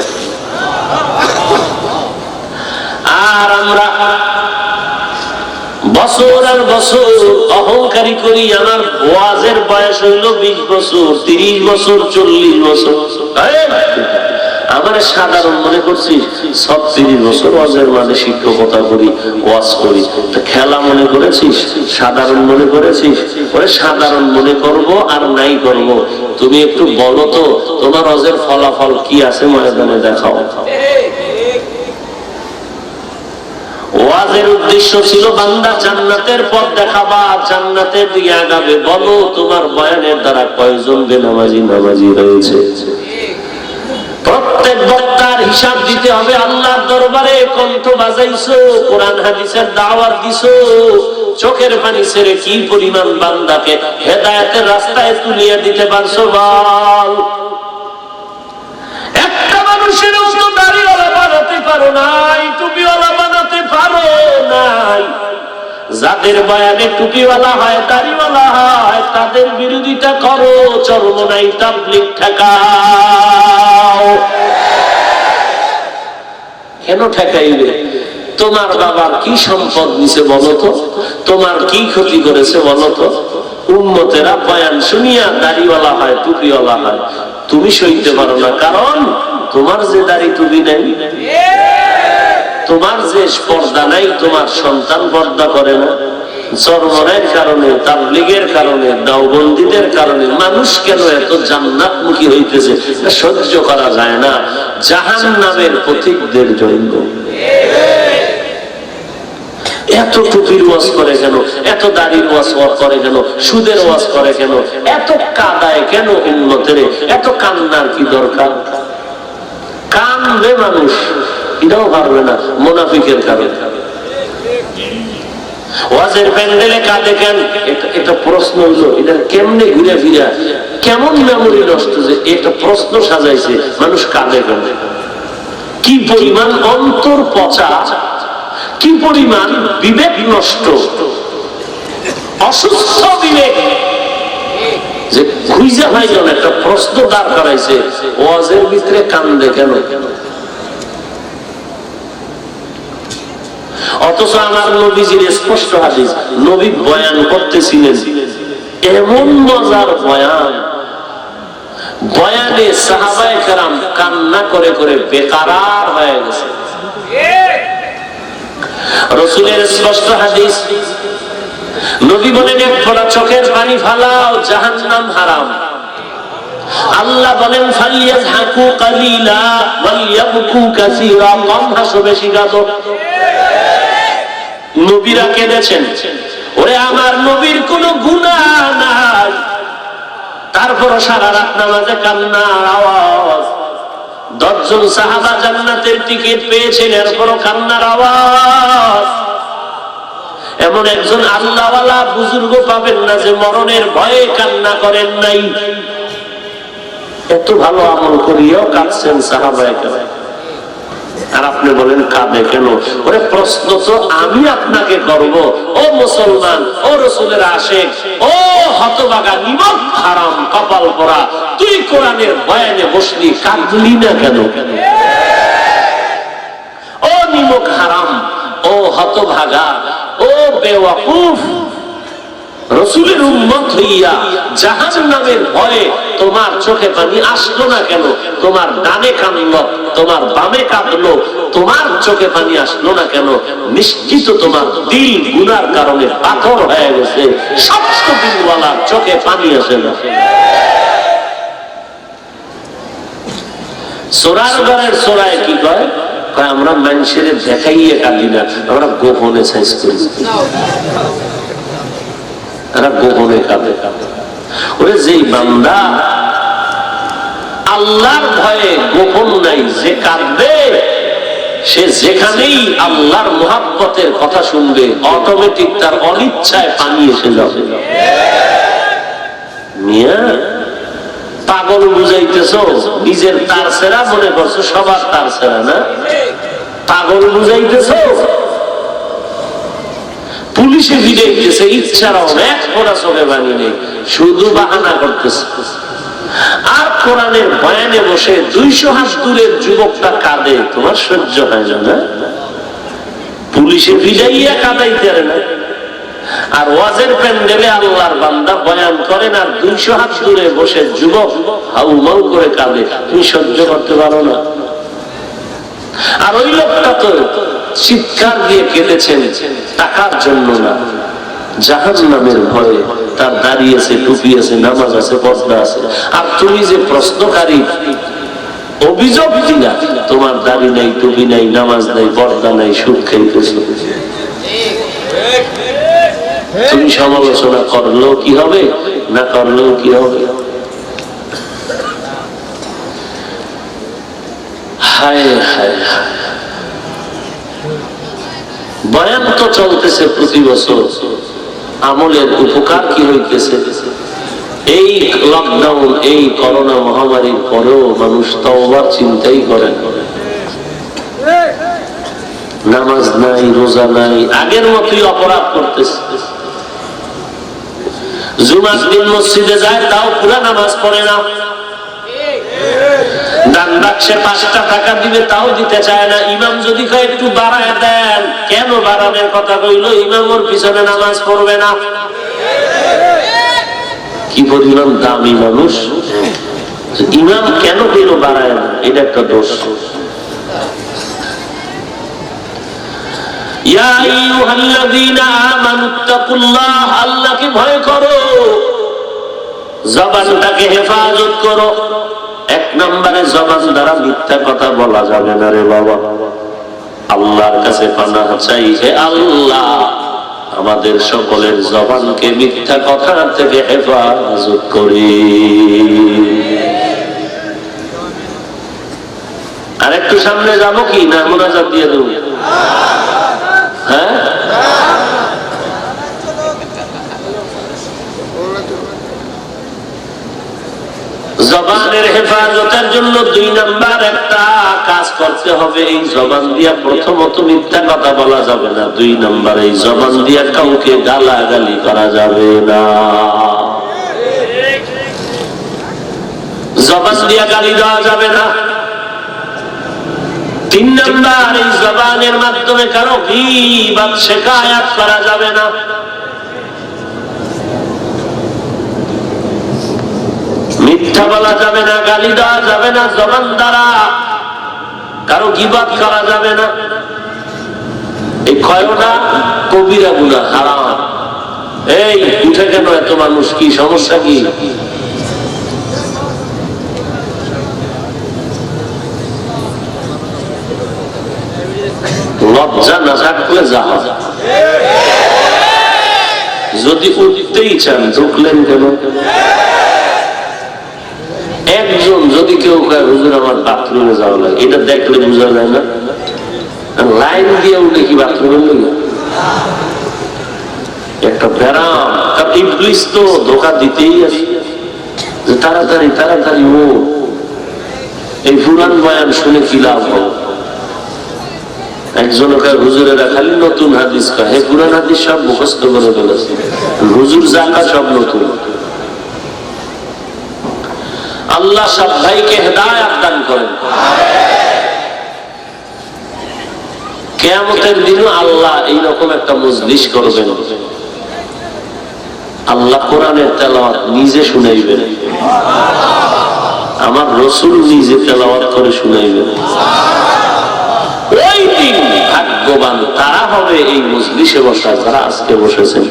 আর আমরা বছর আর বছর অহংকারী করি, আমার ওয়াজের বয়স হইল 20 বছর, 30 বছর, 40 বছর, আমার সাধারণ মনে করছি, 36 বছর ওয়াজের মানে শিক্ষকতা করি, ওয়াজ করি, খেলা মনে করেছিস, সাধারণ মনে করেছিস, ওরে সাধারণ মনে করব আর নাই করব। তুমি একটু বলো তো তোমার ওয়াজের ফলাফল কি আছে, ময়দানে দেখাও। ওয়াজের উদ্দেশ্য ছিল বান্দা জান্নাতের পথ দেখাবা, জান্নাতের দিকে আগাবে। বলো তোমার বয়ানের দ্বারা কয়জন বেনামাজি নামাজি রয়েছে। প্রত্যেক বক্তার হিসাব দিতে হবে, আল্লাহর দরবারে কণ্ঠ বাজাইছো, কোরআন হাদিসের দাওয়াত দিছো, চোখের পানি ছেড়ে কি পরিমাণ বান্দাকে হেদায়েতের রাস্তায় তুলিয়ে দিতে পারছো বল। একটা মানুষের তো দাড়িওয়ালা বানাতে পারো নাই, টুপিওয়ালা বানাতে পারো নাই, যাদের বয়ানে টুপিওয়ালা হয়, দাড়িওয়ালা হয়, তাদের বিরোধিতা করো, চরমোনাই তাবলীগ ঠেকাও। কেন ঠেকাইবে? তোমার বাবার কি সম্পদ দিছে বলো তো? তোমার কি ক্ষতি করেছে বলো তো? উম্মতেরা বয়ান শুনিয়া দাড়িওয়ালা হয়, টুপিওয়ালা হয়, তুমি সইতে পারো না, কারণ তোমার যে দাড়ি টুপি নাই, তোমার যে পর্দা নাই, তোমার সন্তান পর্দা করে না। চরমনের কারণে, তাবলীগের কারণে, দাওবন্দীদের কারণে মানুষ কেন এত জান্নাতমুখী হইতেছে, সহ্য করা যায় না। জাহান্নামের পথিকদের জন্য এত টুপির ওয়াজ করে কেন, এত দাড়ির ওয়াজ করে কেন, সুদের ওয়াজ করে কেন, এত কাঁদায় কেন উম্মতের, এত কান্নার কি দরকার? কাঁদবে মানুষ, এটাও পারবে না, মুনাফিকের কারণে। ওয়াজের প্যান্ডেলে কাঁদে কেন? এটা প্রশ্ন হইল, এটা কেমনে ঘুরে ফিরা, কেমন মেমোরি নষ্ট যে একটা প্রশ্ন সাজাইছে, মানুষ কাঁদে কেন? কি পরিমাণ অন্তর পচা, কি পরিমাণ বিবেক নষ্ট, অসুস্থ বিবেক, যে খুঁজে হয় যেন একটা প্রশ্ন দাঁড় করাইছে, ওয়াজের ভিতরে কান্দে কেন? অথচ আমার নবীজির স্পষ্ট হাদিস, নবী বয়ান করতেছিলেন, এমন মজার বয়ান, বয়ানে সাহাবায়ে কেরাম কান্না করে করে বেকারার হয়ে গেছে। রাসূলের স্পষ্ট হাদিস, নবী বলেন, এক ফোঁটা চোখের পানি ফালাও, জাহান্নাম হারাম। আল্লাহ বলেন, ফালিয়াযহাকু কালিলা ওয়ালিয়াবকু কাসীরা, কম হাসো, বেশি কাঁদো। নবীরা কেঁদেছেন, ওরে আমার নবীর কোনো গুনাহ নাই, তারপর সারা রাত নামাজে কান্নার আওয়াজ। 10 জন সাহাবা জান্নাতের টিকিট পেয়েছেন, এরপরও কান্নার আওয়াজ। এমন একজন আল্লাহওয়ালা বুজুর্গ পাবেন না যে মরণের ভয়ে কান্না করেন নাই। এত ভালো আমল করিয়াও কাঁদছেন সাহাবায়ে কেরাম, আর আপনি বলেন কাঁদে কেন? ওরে প্রশ্ন তো আমি আপনাকে করব, ও মুসলমান, ও রাসূলের আশিক, ও হতভাগা নিমক হারাম কপাল পরা, তুই কোরআনের বয়ানে বসলি, কাঁদলি না কেন? ও নিমক হারাম, ও হতভাগা, ও বেওয়াকুফ, রাসূলের উম্মত হইয়া জাহান্নামের ভয়ে তোমার চোখে পানি আসলো না কেন? তোমার ডানে কাঁদলো, তোমার বামে কাঁদলো, তোমার চোখে পানি আসলো না কেন? নিশ্চিত তোমার দিল গুনার কারণে পাথর হয়ে গেছে। শক্ত দিলওয়ালার চোখে পানি আসে না। সোরার ঘরের সোরায় কি কয়? আমরা মানুষের দেখাইয়ে কাঁদি না, আমরা গোপনে সাইজ করি, গোপনে কাঁদে। ওরে যেই বান্দা আল্লাহর ভয়ে গোপন নাই, যে কাঁদবে, সে যেখানেই আল্লাহর মুহাব্বতের কথা শুনবে, অটোমেটিক তার অনিচ্ছায় পানি এসে যাবে। মিয়া পাগল বুঝাইতেছ, নিজের তার সেরা মনে করছো সবার তার সেরা না? পাগল বুঝাইতেছ, পুলিশে ভিড়াইতেছে, ইচ্ছার অনেক ফোড়া চোখে বানি নেই, শুধু বাহানা করতেছে। আর কোরআনের বয়ানে বসে 200 হাত দূরের যুবকটা কাঁদে, তোমার সহ্য হয় না? পুলিশে ভিড়াইয়া কাঁদাইতে পারে না। আর ওয়াজের প্যান্ডেলে আল্লাহর বান্দা বয়ান করেন, আর 200 হাত দূরে বসে যুবক হাউমাউ করে কাঁদে, তুমি সহ্য করতে পারো না? আর ওই লোকটা তো চিৎকার দিয়ে কেঁদেছেন টাকার জন্য না, জাহান্নামের ভয়ে। তার দাড়ি আছে, টুপি আছে, নামাজ আছে, পর্দা আছে। আর তুমি যে প্রশ্নকারী, অভিযোগ দিলা, তোমার দাড়ি নাই, টুপি নাই, নামাজ নাই, পর্দা নাই, সুদ খাইতেছো। তুমি সমালোচনা করলেও কি হবে, না করলেও কি হবে? হায় হায় হায়, বয়ান তো চলতেছে প্রতি বছর, আমলের উপকার কি হইতেছে? এই লকডাউন, এই করোনা মহামারীর পরেও মানুষ তওবার চিন্তাই করেন। নামাজ নাই, রোজা নাই, আগের মতোই অপরাধ করতেছে। জুমার দিন মসজিদে যায়, তাও পুরা নামাজ পড়ে না। দান বাক্সে 5 টাকা দিবে, তাও দিতে চায় না। ইমাম যদি কয় একটু বাড়ায় দেন, কেন বাড়ানোর কথা কইল? ইমাম ওর পিছনে নামাজ পড়বে না। কি পরিমাণ দামি মানুষ! ইমাম কেন কইল বাড়ায় না? এটা একটা দোষ। ইয়া আইয়ুহাল্লাযীনা আমানুত্তাকুল্লাহ, আল্লাহকে ভয় করো, জবানটাকে হেফাজত করো। 1 নম্বরে জবান দ্বারা মিথ্যা কথা বলা যাবে না রে বাবা। আল্লাহর কাছে পানাহ চাই, হে আল্লাহ আমাদের সকলের জবানকে মিথ্যা কথা থেকে হেফাজত করি। আর একটু সামনে যাবো কি না মোনাজাত দিয়ে দেব? হ্যাঁ, জবানের হেফাজতের জন্য 2 নাম্বার একটা কাজ করতে হবে। এই জবান দিয়া প্রথমত মিথ্যা কথা বলা যাবে না। 2 নাম্বার, এই জবান দিয়া কাউকে গালাগালি করা যাবে না। জবান দিয়া গালি দেওয়া যাবে না। 3 নাম্বার, এই জবানের মাধ্যমে কারো গীবত শিকায়াত করা যাবে না। মিথ্যা বলা যাবে না, গালি দেওয়া যাবে না, জবান দ্বারা কারো গীবত করা যাবে না। এই কয়টা কবিরা গুনাহ, হারাম। এই উঠে কেন এত মানুষ? কি সমস্যা? কি লজ্জা না থাকলে যা হয়। যদি উঠতেই চান, ঢুকলেন কেন? একজন যদি কেউ কয় হুজুর আমার বাথরুমে যাওয়া লাগে, এটা দেখলে বোঝা যায় না? লাইন দিয়ে উঠে কি বাথরুমে লাগে? একটা ব্যারাম। ইবলিস তো ধোঁকা দিতেই আছে, যে তাড়াতাড়ি তাড়াতাড়ি ও। এই পুরান বয়ান শুনে কি লাভ হবে? একজন হুজুরেরা খালি নতুন হাদিস কয়, হে পুরান হাদিস সব মুখস্থ করে ফেলেছে, হুজুর জাকা সব নতুন। আল্লাহ সব ভাইকে হেদায়েত দান করেন। কিয়ামতের দিনে আল্লাহ এইরকম একটা মজলিস করবেন, আল্লাহ কোরআনের তেলাওয়াত নিজে শুনাইবেন, আমার রাসূল নিজে তেলাওয়াত করে শুনাইবেন। ওই দিন ভাগ্যবান তারা হবে এই মজলিসে বসা যারা আজকে বসেছেন।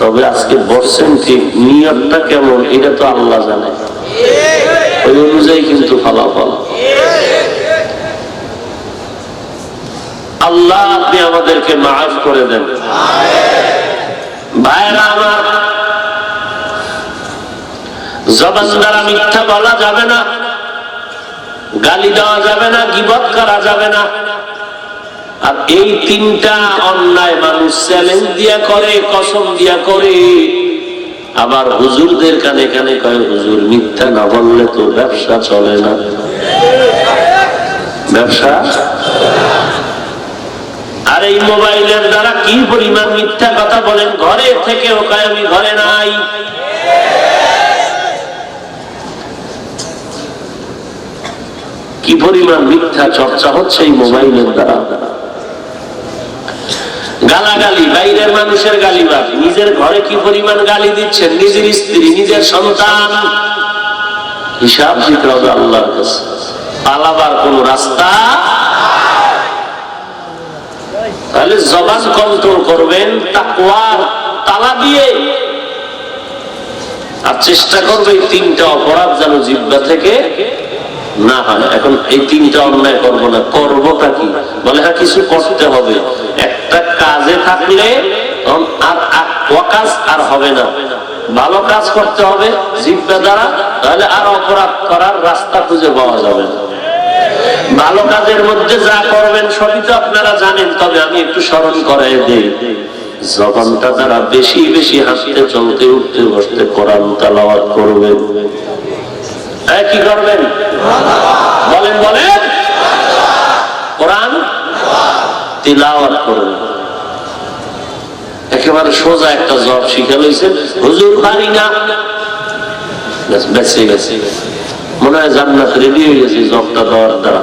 তবে আজকে বসছেন ঠিক, নিয়তটা কেমন এটা তো আল্লাহ জানে। ওই অনুযায়ী কিন্তু ফলাফল। আল্লাহ আপনি আমাদেরকে মাফ করে দেন। ভাইরা আমার, জবান দ্বারা মিথ্যা বলা যাবে না, গালি দেওয়া যাবে না, গীবত করা যাবে না। আর এই 3টা অন্যায় মানুষ চ্যালেঞ্জ দিয়া করে, কসম দিয়া করে। আবার হুজুরদের কানে কানে কয়, হুজুর মিথ্যা না বললে তো ব্যবসা চলে না। ব্যবসা? আর এই মোবাইলের দ্বারা কি পরিমাণ মিথ্যা কথা বলেন। ঘরে থেকে ও কয় আমি ঘরে নাই। কি পরিমাণ মিথ্যা চর্চা হচ্ছে এই মোবাইলের দ্বারা। গালাগালি, বাইরের মানুষের গালিবাদ, নিজের ঘরে কি পরিমাণ গালি দিচ্ছেন, নিজের স্ত্রী, নিজের সন্তান। হিসাব দিতে হবে আল্লাহর কাছে। পালাবার কোন রাস্তা? তাহলে জবান কন্ট্রোল করবেন তাকওয়ার তালা দিয়ে। আর চেষ্টা করবে এই 3টা অপরাধ যেন জিহ্বা থেকে না হয়। এখন এই 3টা অন্যায় করবো না, করবোটা কি? বলে হ্যাঁ কিছু করতে হবে। একটা কাজে থাকলে আর হবে না, ভালো কাজ করতে হবে জিহ্বা দ্বারা, তাহলে আর অপরাধ করার রাস্তা খুঁজে পাওয়া যাবে না। ভালো কাজের মধ্যে যা করবেন সবই তো আপনারা জানেন, তবে আমি একটু স্মরণ করাই দেই। জবানটা দ্বারা বেশি বেশি হাসতে, চলতে, উঠতে, বসতে কোরআন তেলাওয়াত করবেন। কি করবেন বলেন বলেন? কোরআন তিলাওয়াত করবেন। একেবারে সোজা একটা জব শিখে লইছেন, হুজুর পারি না, বেঁচে গেছে, মনে হয় জান্নাত রেডি হয়ে গেছে জবটা দেওয়ার দ্বারা।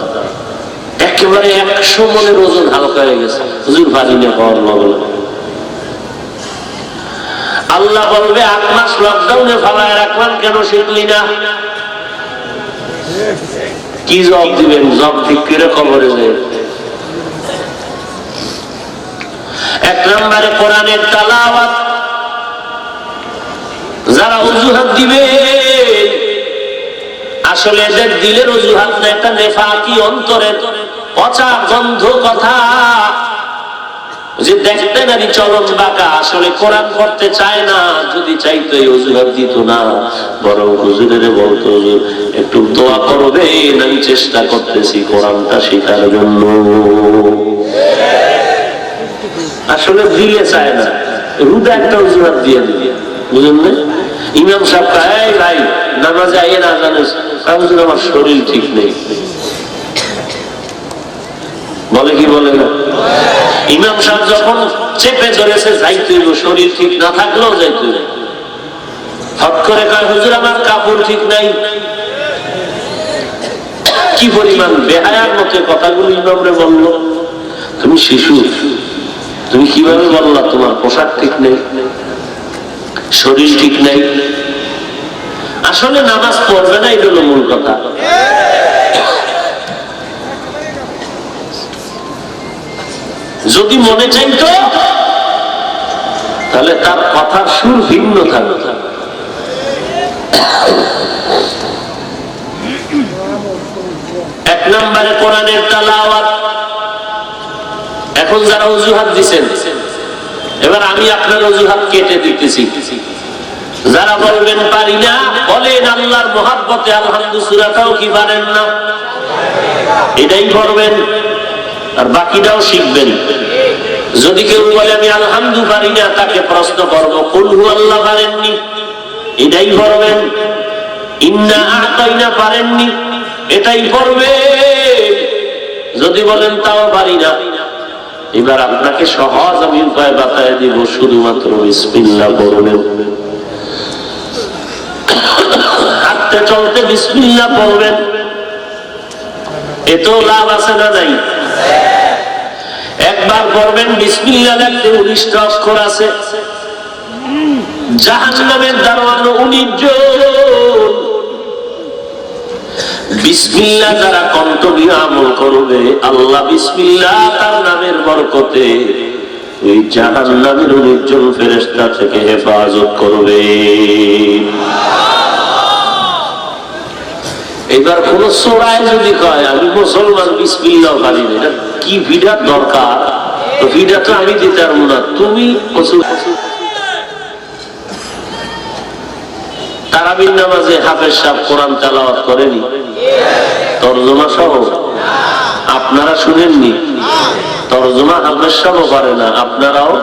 একেবারে 100 মনের ওজন হালকা হয়ে গেছে, হুজুর পারি না পাওয়ার লগে। আল্লাহ বলবে 8 মাস লকডাউনে ফালায় রাখলাম কেন শিখলি না? কি জব দিবেন? জব ঠিক করে কবরে যায়। 1 নম্বরে কোরআনের তেলাওয়াত। যারা অজুহাত দিবে, আসলে এদের দিলের অজুহাত না, একটা নেফাকি অন্তরের পচা গন্ধ কথা, যে দেখতে নারী চলন বাঁকা, আসলে কোরআন পড়তে চায় না। যদি চাইতো এই অজুহাত দিত না, বরং হুজুরের বলতো একটু দোয়া করবেন, আমি চেষ্টা করতেছি কোরআনটা শেখার জন্য। আসলে দিলে চায় না, রুদা একটা অজুহাত দিয়ে দিবে, বুঝলেন না? ইমাম সাহেব এই ভাই নামাজে আইয়ে না জানিস, হুজুর আমার শরীর ঠিক নেই, বলে কি বলে না? ইমাম সাহেব যখন চেপে ধরেছে যাইতে, শরীর ঠিক না থাকলেও যাইতে, হট করে কয় হুজুর আমার কাপড় ঠিক নাই। কি পরিমাণ বেহায়ার মতো কথাগুলো ইমামরে বললো। তুমি শিশু, তুমি কিভাবে বললা তোমার পোশাক ঠিক নেই, শরীর ঠিক নেই? আসলে নামাজ পড়বে না, এটা হলো মূল কথা। যদি মনে চাইতো তাহলে তার কথার সুর ভিন্ন থাকতো। এক নম্বরে কোরআনের তেলাওয়াত। এখন যারা অজুহাত দিচ্ছেন, এবার আমি আপনার অজুহাত কেটে দিতেছি। যারা বলবেন পারি না, বলেন আল্লাহর মহাব্বতে আলহামদু সূরাটাও কি পারেন না, এটাই পড়বেন আর বাকিটাও শিখবেন। যদি কেউ বলে আমি আলহামদু পারি না, তাকে প্রশ্ন করবো কুল হুয়াল্লাহ পারেননি, এটাই পড়বেন। ইন্না আ'তাইনা পারেননি, এটাই পড়বেন। যদি বলেন তাও পারি না, এবার আপনাকে সহজ আমি উপায় বাতায় দিব, শুধুমাত্র বিসমিল্লাহ পড়বেন। হাঁটতে চলতে বিসমিল্লাহ পড়বেন, এতেও লাভ আছে না নাই? একবার পড়বেন বিসমিল্লাহ, দেখতে 19টা অক্ষর আছে। জাহান্নামের দারোয়ান 19 জন। বিসমিল্লাহ যারা কণ্ঠ দিয়ে আমল করবে, আল্লাহ বিসমিল্লাহ তার নামের বরকতে ওই জাহান্নামের 19 জন ফেরেশতা থেকে হেফাজত করবে। এবার কোন সূরায় যদি কয় আমি মুসলমান বিসমিল্লাহ পারি না, কি ভিড়ার দরকার? তো ভিড়া তো আমি দিতে পারবো না, তুমি তারাবির নামাজে হাফেজ সাহেব কোরআন তেলাওয়াত করেনি তরজমা সহ? আপনারা শুনেননি? তরজমা হাফেজ সাহেবও পারে না, আপনারাও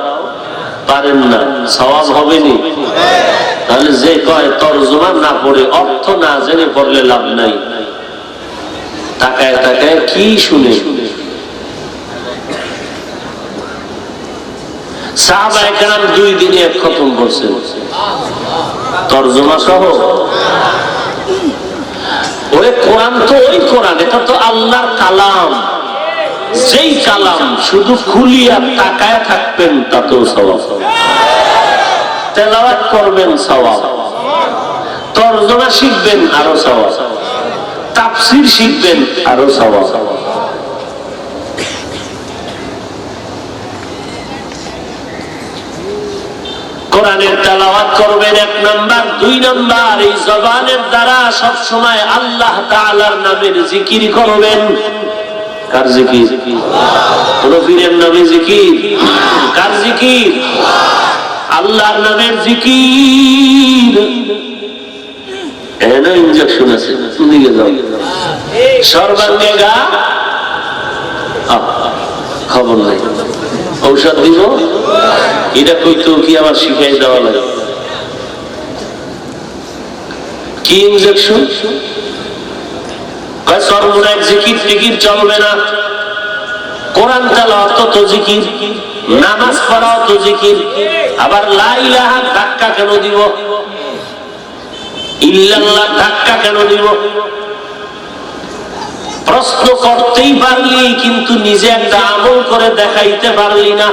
পারেন না, সওয়াব হবেনি? তাহলে যে কয় তরজমা না পড়ে, অর্থ না জেনে পড়লে লাভ নাই, তাকায় তাকায় কি শুনে? সাহাবায়ে কেরাম 2 দিনে 1 খতম করছেন তরজমা সহ। ওরে কোরআন তো ওই কোরআন, এটা তো আল্লাহর কালাম। যেই কালাম শুধু খুলিয়া তাকায় থাকবেন তাতেও সওয়াব, তেলাওয়াত করবেন সওয়াব, তরজমা শিখবেন আরো সওয়াব, তাফসীর শিখবেন আরো সওয়াব। কোরআনের তেলাওয়াত করবেন 1 নাম্বার। 2 নাম্বার, এই জবানের দ্বারা সব সময় আল্লাহ তাআলার নামের জিকির করবেন। কার জিকির? নবীর নামে জিকির। কার জিকির? আল্লাহর নামের জিকির। এনে ইনজেকশন আছে, দিকে যাও, সর্বাঙ্গে গা, খবর নাই, ঔষধ দিব, এটা কইতো কি আবার শিখাই দেওয়া লাগে? কি ইনজেকশন? সর্বনাশ জিকির টিকির চলবে না, কোরআন তেলাওয়াত তো জিকির, নামাজ পড়াও তো জিকির, আবার লা ইলাহা ধাক্কা কেন দিব, ইল্লাল্লাহ ধাক্কা কেন দিব? প্রশ্ন করতেই পারলি কিন্তু নিজে একটা আমল করে দেখাইতে পারলি না।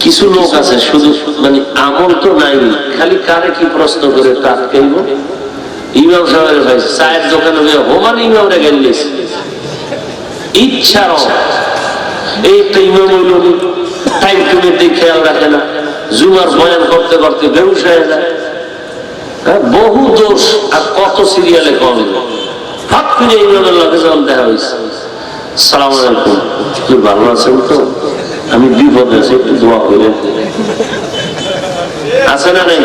কিছু লোক আছে শুধু মানে আমল তো নাই, খালি কারে কি প্রশ্ন করে টাটকাইব। ইমাম সাহেবের ভাই চায়ের দোকানে হোমান ইমামরা গেলিস ইচ্ছার এই একটা ইমাম হইল টাইম টুমের দিকে খেয়াল রাখে না, জুমার বয়ান করতে করতে বেহুশ হয়ে যায়। বহু দোষ আর কত সিরিয়ালে কম ফাঁক ফিরে ইমামের লোকে যখন দেখা হয়েছে, সালাম আলাইকুম, তুই ভালো আছেন তো? আমি বিপদে আছি, একটু দোয়া করে আছে না নাই?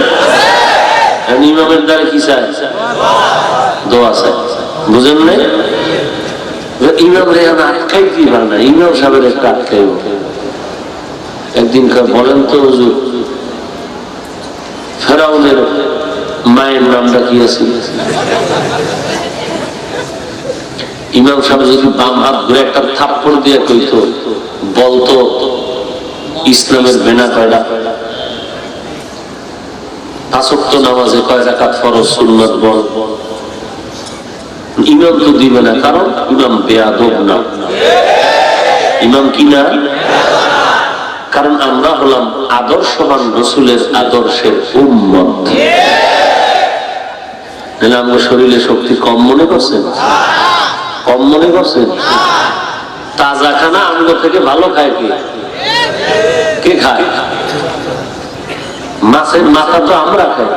ইমামের দ্বারা কি চায়? দোয়া চায়। বুঝেন নাই? ইমাম রে আটকাই কি পারে না, ইমাম সাহেবের একটা আটকাইব। একদিন বলেন তো হুজুর, ফেরাউনের মায়ের নামটা কি আছে? ইমাম সাহেব যদি বাম হাত ধরে একটা থাপ্পড় দিয়ে কইতো, বলতো ইসলামের বেনা কয়টা, 5 ওয়াক্ত নামাজে কয় রাকাত ফরজ সুন্নাত বল। ইমাম তো দিবে না, কারণ ইমাম বেয়াদব না। ইমাম কি না? কারণ আমরা হলাম আদর্শবান রাসূলের আদর্শের উম্মত। আমার শরীরে শক্তি কম মনে করছেন? কম মনে করছেন? তাজা খানা আমগো থেকে ভালো খায় কে? কে খায়? মাছের মাথা তো আমরা খাই,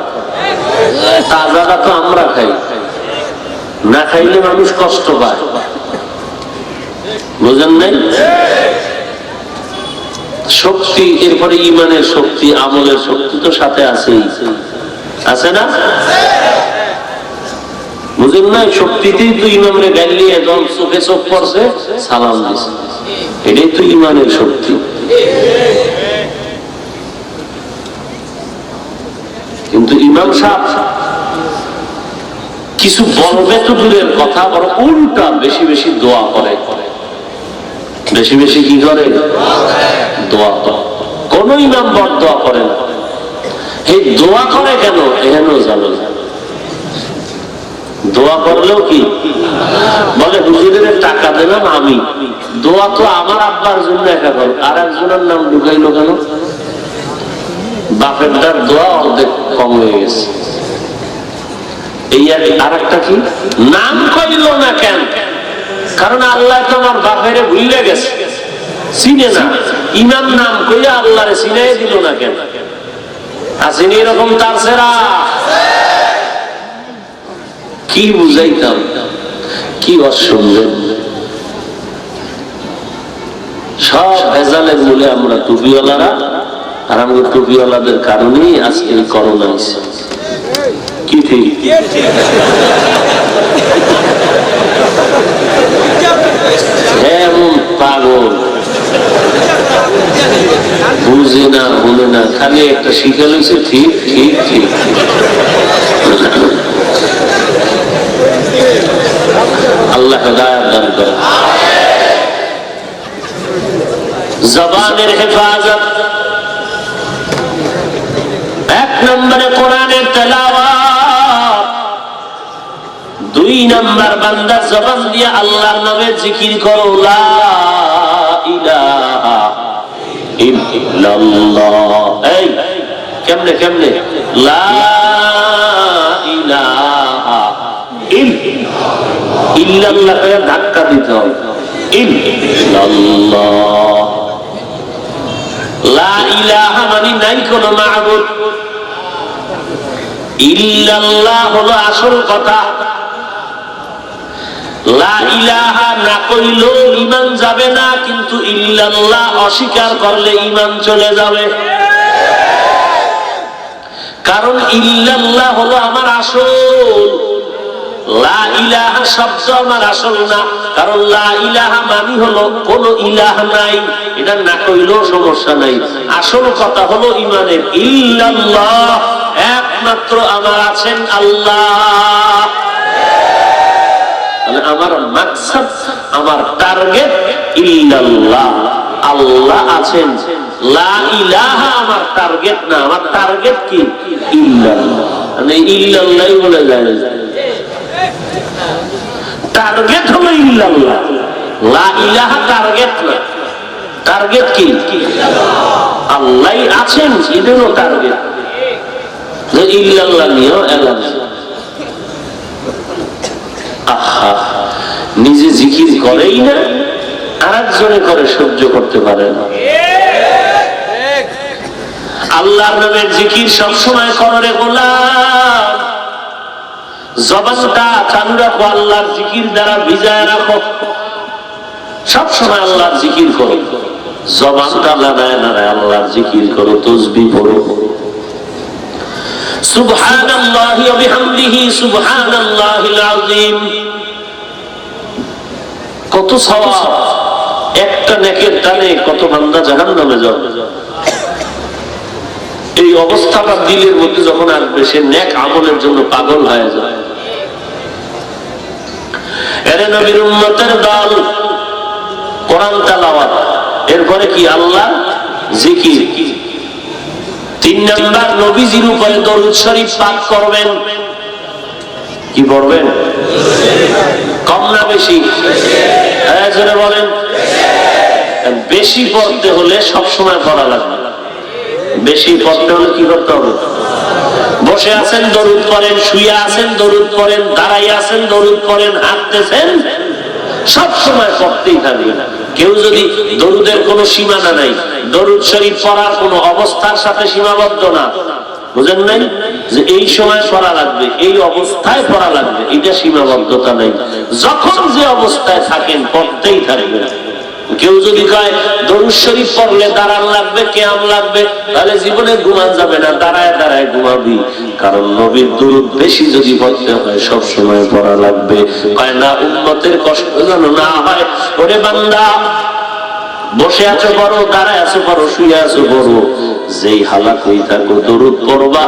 তাজাটা তো আমরা খাই, না খাইলে মানুষ কষ্ট পায়। বুঝেন নাই? শক্তি, এরপরে ইমানের শক্তি, আমলের শক্তি তো সাথে আছেই, আছে না? বুঝেন নাই? শক্তিতেই তো ইমামরে গাইলিয়ে যখন চোখে চোখ পড়ছে সালাম দিছে, এটাই তো ইমানের শক্তি। কিন্তু ইমাম সাহেব কিছু বলবে তো দূরের কথা, বড় উল্টা বেশি বেশি দোয়া করে। বেশি বেশি কি করে? দোয়া করে। কোন ইমাম বড় দোয়া করে না। এই দোয়া করে কেন? এহেন জানো না। দোয়া করলেও কি বলে, হুজুরের টাকা দিলাম আমি, দোয়া তো আমার আব্বার জন্য একা করো, আর একজনের নাম ঢুকাইলো কেন? বাপের দার দোয়া অর্ধেক কম হয়ে গেছে। এই আর একটা কি নাম কইল না কেন? কারণ আল্লাহ তো আমার বাপেরে ভুলে গেছে, চিনে না। ইমাম নাম কইয়া আল্লাহরে চিনাই দিল না কেন? আসেনি এরকম তার সেরা? কি বুঝাইতাম, কি অসুন্দর। সব ভেজালের মূলে আমরা টুপিওয়ালারা, আর আমরা টুপিওয়ালাদের কারণেই আজকে এই করোনা আছে। কি ঠিক? এমন পাগল, বুঝে না, বলে না, খালি একটা শিখে লইছে ঠিক ঠিক ঠিক। আল্লাহ হেদায়েত দান করেন। জবানের হেফাজত, 1 নম্বরে কোরআনের তেলাওয়াত, 2 নম্বর বান্দা জবান দিয়ে আল্লাহর নামে জিকির করো, লা ইলাহা ইল্লাল্লাহ। এই কেমনে কেমনে? লা ইলাহা ইল্লাল্লাহ কে ধাক্কা দিতে হবে, ইল্লাল্লাহ। লা ইলাহা মানে নাই কোনো মাবুদ, ইল্লাল্লাহ হলো আসল কথা। লা ইলাহা না কইলেও ঈমান যাবে না, কিন্তু ইল্লাল্লাহ অস্বীকার করলে ঈমান চলে যাবে। কারণ ইল্লাল্লাহ হলো আমার আসল, লা ইলাহা শব্দ আমার আসল না। কারণ লা ইলাহা মানে হলো কোন ইলাহ নাই, এটা না কইলেও সমস্যা নাই। আসল কথা হলো ঈমানের ইল্লাল্লাহ, একমাত্র আমার আছেন আল্লাহ। আমার মাকসাদ, আমার টার্গেট ইল্লাল্লাহ, আল্লাহ আছেন। লা ইলাহা আমার টার্গেট না, আমার টার্গেট কি ইল্লাল্লাহ, মানে ইল্লাল্লাহই বলে যায়। টার্গেট হলো ইল্লাল্লাহ, লা ইলাহা টার্গেট না। টার্গেট কি আল্লাহ আছেন, এটাও টার্গেট। ইল্লাল্লাহ নিয়েও এলাম। আহা, নিজে জিকির করেই না, আরেকজনে করে সহ্য করতে পারে না। আল্লাহর নামের জিকির সবসময় করে গোলাম, জবানটা চালু রাখো, আল্লাহর জিকির দ্বারা ভিজায় রাখো। সবসময় আল্লাহর জিকির করো, জবানটা নাড়ায় নাড়ায় আল্লাহর জিকির করো, তাসবিহ পড়ো। সুবহানাল্লাহি ওয়া বিহামদিহি সুবহানাল্লাহিল আযীম। কত সওয়াব, একটা নেকের টানে কত বান্দা জাহান্নামে যাবে। এই অবস্থাটা দিলের মধ্যে যখন আসবে, সে নেক আমলের জন্য পাগল হয়ে যায়। এরে নবীর উম্মতের দল, কোরআন তেলাওয়াত, এরপরে কি আল্লাহ জিকির। 3 নাম্বার, নবীজির উপরে দরুদ শরীফ পাঠ করবেন। কি পড়বেন? কম না বেশি? জোরে বলেন। বেশি পড়তে হলে সবসময় পড়া লাগবে। বেশি পড়তে হলে কি করতে হবে? বসে আছেন দরুদ পড়েন, শুয়ে আছেন দরুদ পড়েন, দাঁড়াইয়া আছেন দরুদ পড়েন, হাঁটতেছেন, সব সময় পড়তেই থাকবে। কেউ যদি দরুদের কোনো সীমানা নাই, দরুদ শরীফ পড়ার কোনো অবস্থার সাথে সীমাবদ্ধ না, বুঝেন নাই যে এই সময় পড়া লাগবে, এই অবস্থায় পড়া লাগবে, এটা সীমাবদ্ধতা নাই। যখন যে অবস্থায় থাকেন পড়তেই থাকবে। কেউ যদি কয় দরুদ শরীফ পড়লে দাঁড়ান লাগবে, কিয়াম লাগবে, তাহলে জীবনে ঘুমান যাবে না, দাঁড়ায় দাঁড়ায় ঘুমাবি। কারণ নবীর দরুদ বেশি যদি পড়তে হয় সব সময় পড়া লাগবে। কয় না, উম্মতের কষ্ট যেন না হয়। ওরে বান্দা, বসে আছো পড়ো, দাঁড়ায় আছো পড়ো, শুয়ে আছো পড়ো, যেই হালাতেই থাকো দরুদ পড়বা।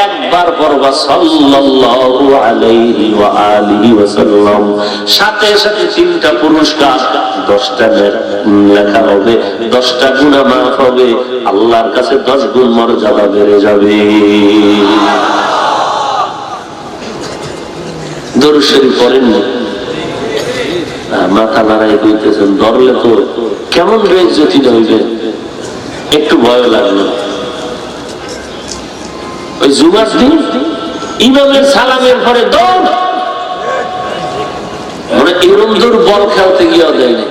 একবার পড়বা সাল্লাল্লাহু আলাইহি ওয়া আলিহি ওয়াসাল্লাম, সাথে সাথে 3টা পুরস্কার, 10টা লেখা হবে, 10টা গুনাহ মাফ হবে, আল্লাহর কাছে 10 গুণ মর্যাদা বেড়ে যাবে। দরুদ শরীফ পড়েন না, মাথা নাড়াই কইতেছেন, ধরলে তো কেমন বেইজ্জতি হইবে। একটু ভয় লাগলো। ওই জুমার দিন ইমামের সালামের পরে দৌড়, মানে এরম দূর বল খেলতে গিয়েও দেয় না।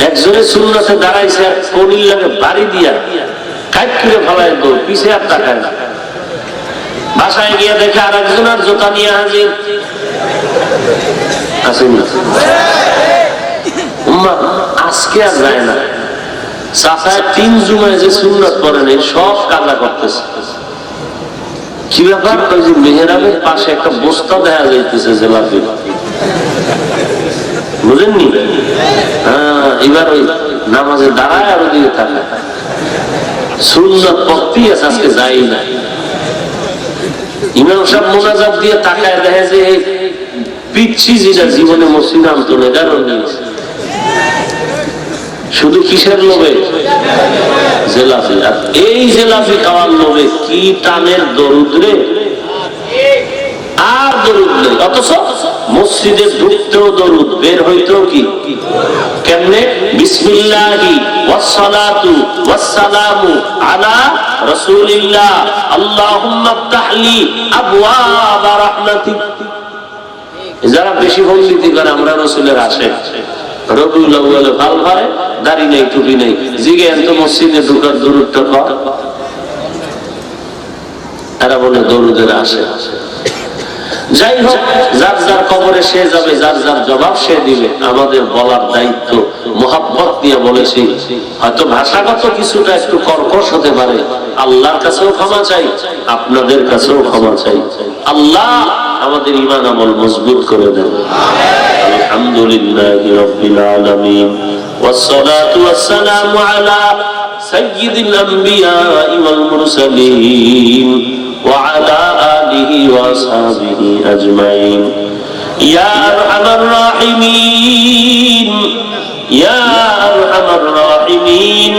একজনের সুন্নতে দাঁড়াইছে, কনির লাগে বাড়ি দিয়া কাট করে ফেলায় দৌড়, পিছে আর তাকায় না। বাসায় গিয়ে দেখে আর একজনের জোতা নিয়ে হাজির। আজকে আর যায় না, চাচায় 3 জুমায় যে সুন্নত পড়েন সব কাজা করতেছে। কি ব্যাপার? ওই যে মেহরাবের পাশে একটা বস্তা দেখা যাইতেছে জেলাপি, বুঝেননি? হ্যাঁ, এবার ওই নামাজে দাঁড়ায় আর ওদিকে থাকে, সুন্নত পড়তেই আছে, আজকে যাই না। ইমাম সাহেব মোনাজাত দিয়ে তাকায় দেখে যে পিচ্ছি যেটা জীবনে মসজিদ আনতো না, কারণ শুধু কিসের লোভে? জেলাপি। আর এই জেলাপি খাওয়ার লোভে কি টানের দরুদ রে, আর দরুদ নেই। অথচ মসজিদে ঢুকতেও দরুদ, বের হইতেও কি কেমনে? বিসমিল্লাহি ওয়াসসালাতু ওয়াসসালামু আলা রাসূলিল্লাহ, আল্লাহুম্মা ইফতাহলি আবওয়াব রাহমাতিক। যারা বেশি বন্দিতি করে আমরা রাসূলের আশিক, রবিউল আউয়ালে ভাল হয়, দাড়ি নেই, টুপি নেই, জিগে এত মসজিদে ঢোকার দরুদটা কর। এরা বলে দরুদের আসে। যাই হোক, যার যার কবরে সে যাবে, যার যার জবাব সে দিবে। আমাদের বলার দায়িত্ব মোহাব্বত নিয়ে বলেছি। হয়তো ভাষাগত কিছুটা একটু কর্কশ হতে পারে, আল্লাহর কাছেও ক্ষমা চাই, আপনাদের কাছেও ক্ষমা চাই। আল্লাহ আমাদের ঈমান আমল মজবুত করে দেন। আলহামদুলিল্লাহি রাব্বিল আলামিন, ওয়াসসালাতু ওয়াসসালামু আলা সাইয়্যিদিল আমবিয়া ওয়াল মুরসালিন ওয়া আলা আলিহি ওয়া আসহাবিহি আজমাইন। ইয়া আরহামার রাহিমিন, ইয়া আরহামার রাহিমিন,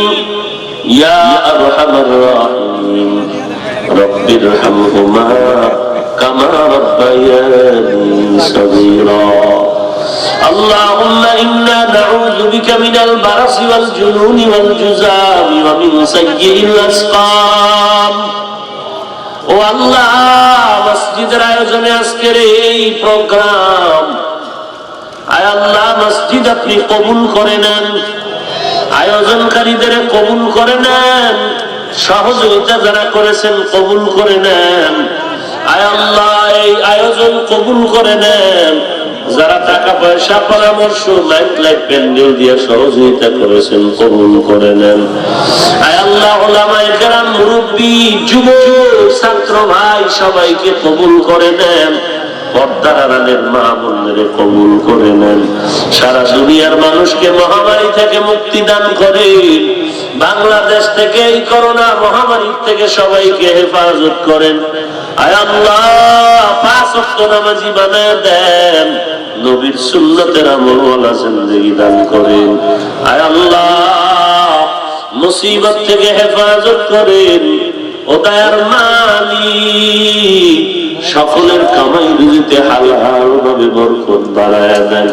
ইয়া আরহামার রাহিমিন। রব্বিরহামহুমা কামা রাব্বায়ানি সগীরা। اللهم إنا نعوذ بك من البرص والجنون والجذام ومن سيء الأسقام। ও আল্লাহ, মসজিদের আয়োজনে আজকের এই প্রোগ্রাম, আয় আল্লাহ মসজিদ আপনি কবুল করে নেন, আয়োজনকারীদের কবুল করে নেন, সহযোগিতা যারা করেছেন কবুল করে নেন। আয় আল্লাহ এই আয়োজন কবুল করে নেন, যারা টাকা পয়সা পরামর্শ লাইট লাইট প্যান্ডেল দিয়ে সহযোগিতা করেছেন কবুল করে নেন। আয় আল্লাহ উলামায়ে কেরাম, মুরব্বী, যুবক, ছাত্র ভাই সবাইকে কবুল করে নেন। পর্দার আড়ালের মা বোনদের কবুল করে নেন। সারা দুনিয়ার মানুষকে মহামারী থেকে মুক্তি দান করেন। বাংলাদেশ থেকে এই করোনা মহামারী থেকে সবাইকে হেফাজত করেন। আয় আল্লাহ পাঁচ ওয়াক্ত নামাজি বানায় দেন, নবীর সুন্নতের আমলওয়ালা জিন্দেগি দান করেন। আয় আল্লাহ মুসিবত থেকে হেফাজত করেন। ও দয়ার মালিক, সকলের কামাই রুজিতে হালাল ভাবে বরকত বাড়ায়া দেন।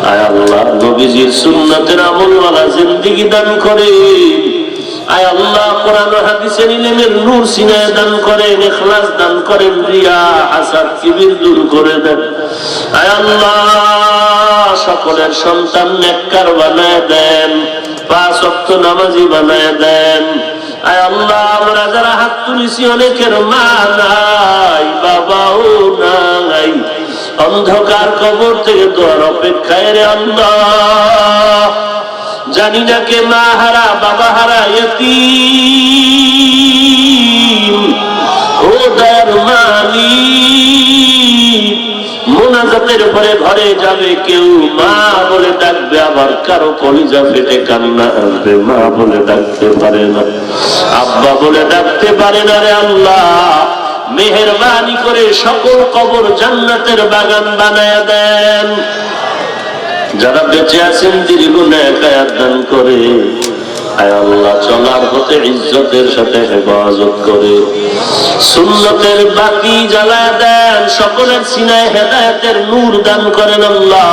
আয় আল্লাহ নবীজির সুন্নতের আমলওয়ালা জিন্দেগি দান করেন। আয় আল্লাহ কোরআন ও হাদিসের ইলমের নূর সিনায় দান করেন, ইখলাস দান করেন, রিয়া হাসাদ কিবির দূর করে দেন। আয় আল্লাহ সকলের সন্তান নেককার বানায় দেন, পাঁচ ওয়াক্ত নামাজি বানায় দেন। আয় আল্লাহ আমরা যারা হাত তুলেছি অনেকের মা নাই, বাবাও নাই, অন্ধকার কবর থেকে দোয়ার অপেক্ষায় রে আল্লাহ। জানি না কে মা হারা, বাবা হারা, ইয়তীম। ও দয়ার মালিক, মুনাজাতের পরে ঘরে যাবে কেউ মা বলে ডাকবে, আবার কারো কলিজা ফেটে কান্না আসবে, মা বলে ডাকতে পারে না, আব্বা বলে ডাকতে পারে না। রে আল্লাহ মেহেরবানি করে সকল কবর জান্নাতের বাগান বানায় দেন। যারা বেঁচে আছেন দীর্ঘ নেক হায়াত দান করে। আয় আল্লাহ চলার পথে ইজ্জতের সাথে হেফাজত করে, সুন্নতের বাতি জ্বালায় দেন, সকলের সিনায় হেদায়েতের নূর দান করেন আল্লাহ।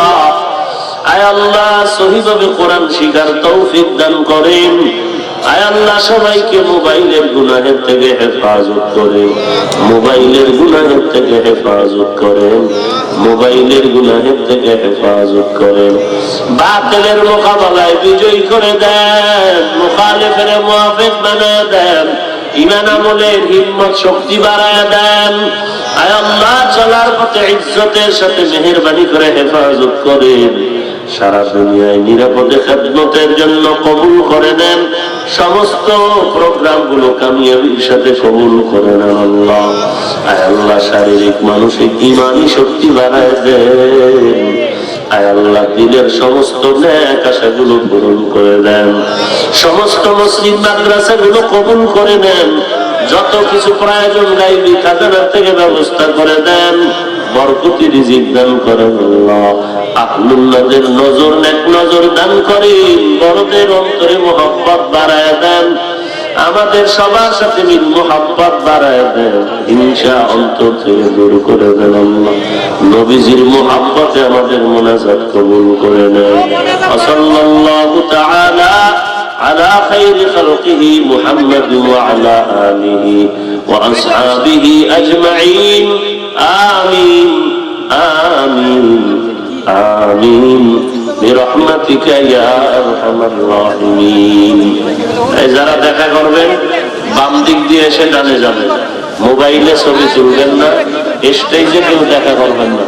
আয় আল্লাহ সহিভাবে কোরআন শিখার তৌফিক দান করেন। আয় আল্লাহ সবাইকে মোবাইলের গুনাহের থেকে হেফাজত করেন, মোবাইলের গুনাহের থেকে হেফাজত করেন, মোবাইলের গুনাহের থেকে হেফাজত করেন। বাতিলের মোকাবেলায় বিজয়ী করে দেন, মুখালিফের মুওয়াফিক বানায় দেন, ঈমান আমলের হিম্মত শক্তি বাড়ায় দেন। আয় আল্লাহ চলার পথে ইজ্জতের সাথে মেহেরবানি করে হেফাজত করেন। সারা দুনিয়ায় নিরাপদে খেদমতের জন্য কবুল করে নেন। সমস্ত প্রোগ্রাম গুলো কামিয়াবির সাথে কবুল করে নেন আল্লাহ। আয় আল্লাহ শারীরিক মানসিক ঈমানি শক্তি বাড়ায় দেন। আয় আল্লাহ দিলের সমস্ত নেক আশাগুলো পূরণ করে দেন। সমস্ত মসজিদ মাদ্রাসা গুলো কবুল করে নেন। যত কিছু প্রয়োজন গায়বী খাজানা থেকে ব্যবস্থা করে দেন। বরকতি রিজিক দান করেন আল্লাহ। আহলুল্লাহদের নজর নেক নজর দান করেন। বড়দের অন্তরে মোহাব্বত বাড়ায় দেন। আমাদের সবার সাথে মিল মোহাব্বত বাড়ায় দেন। হিংসা অন্তর থেকে দূর করে দেন আল্লাহ। নবীজির মোহাব্বতে আমাদের মুনাজাত কবুল করে নেন। সাল্লাল্লাহু তাআলা على خير خلقه محمد وعلى آله وأصحابه أجمعين آمين آمين آمين برحمتك يا أرحم الراحمين। যারা দেখা করবেন বাম দিক দিয়ে এসে ডানে যাবেন, মোবাইলে ছবি তুলবেন না, স্টেজে কেউ দেখা করবেন না।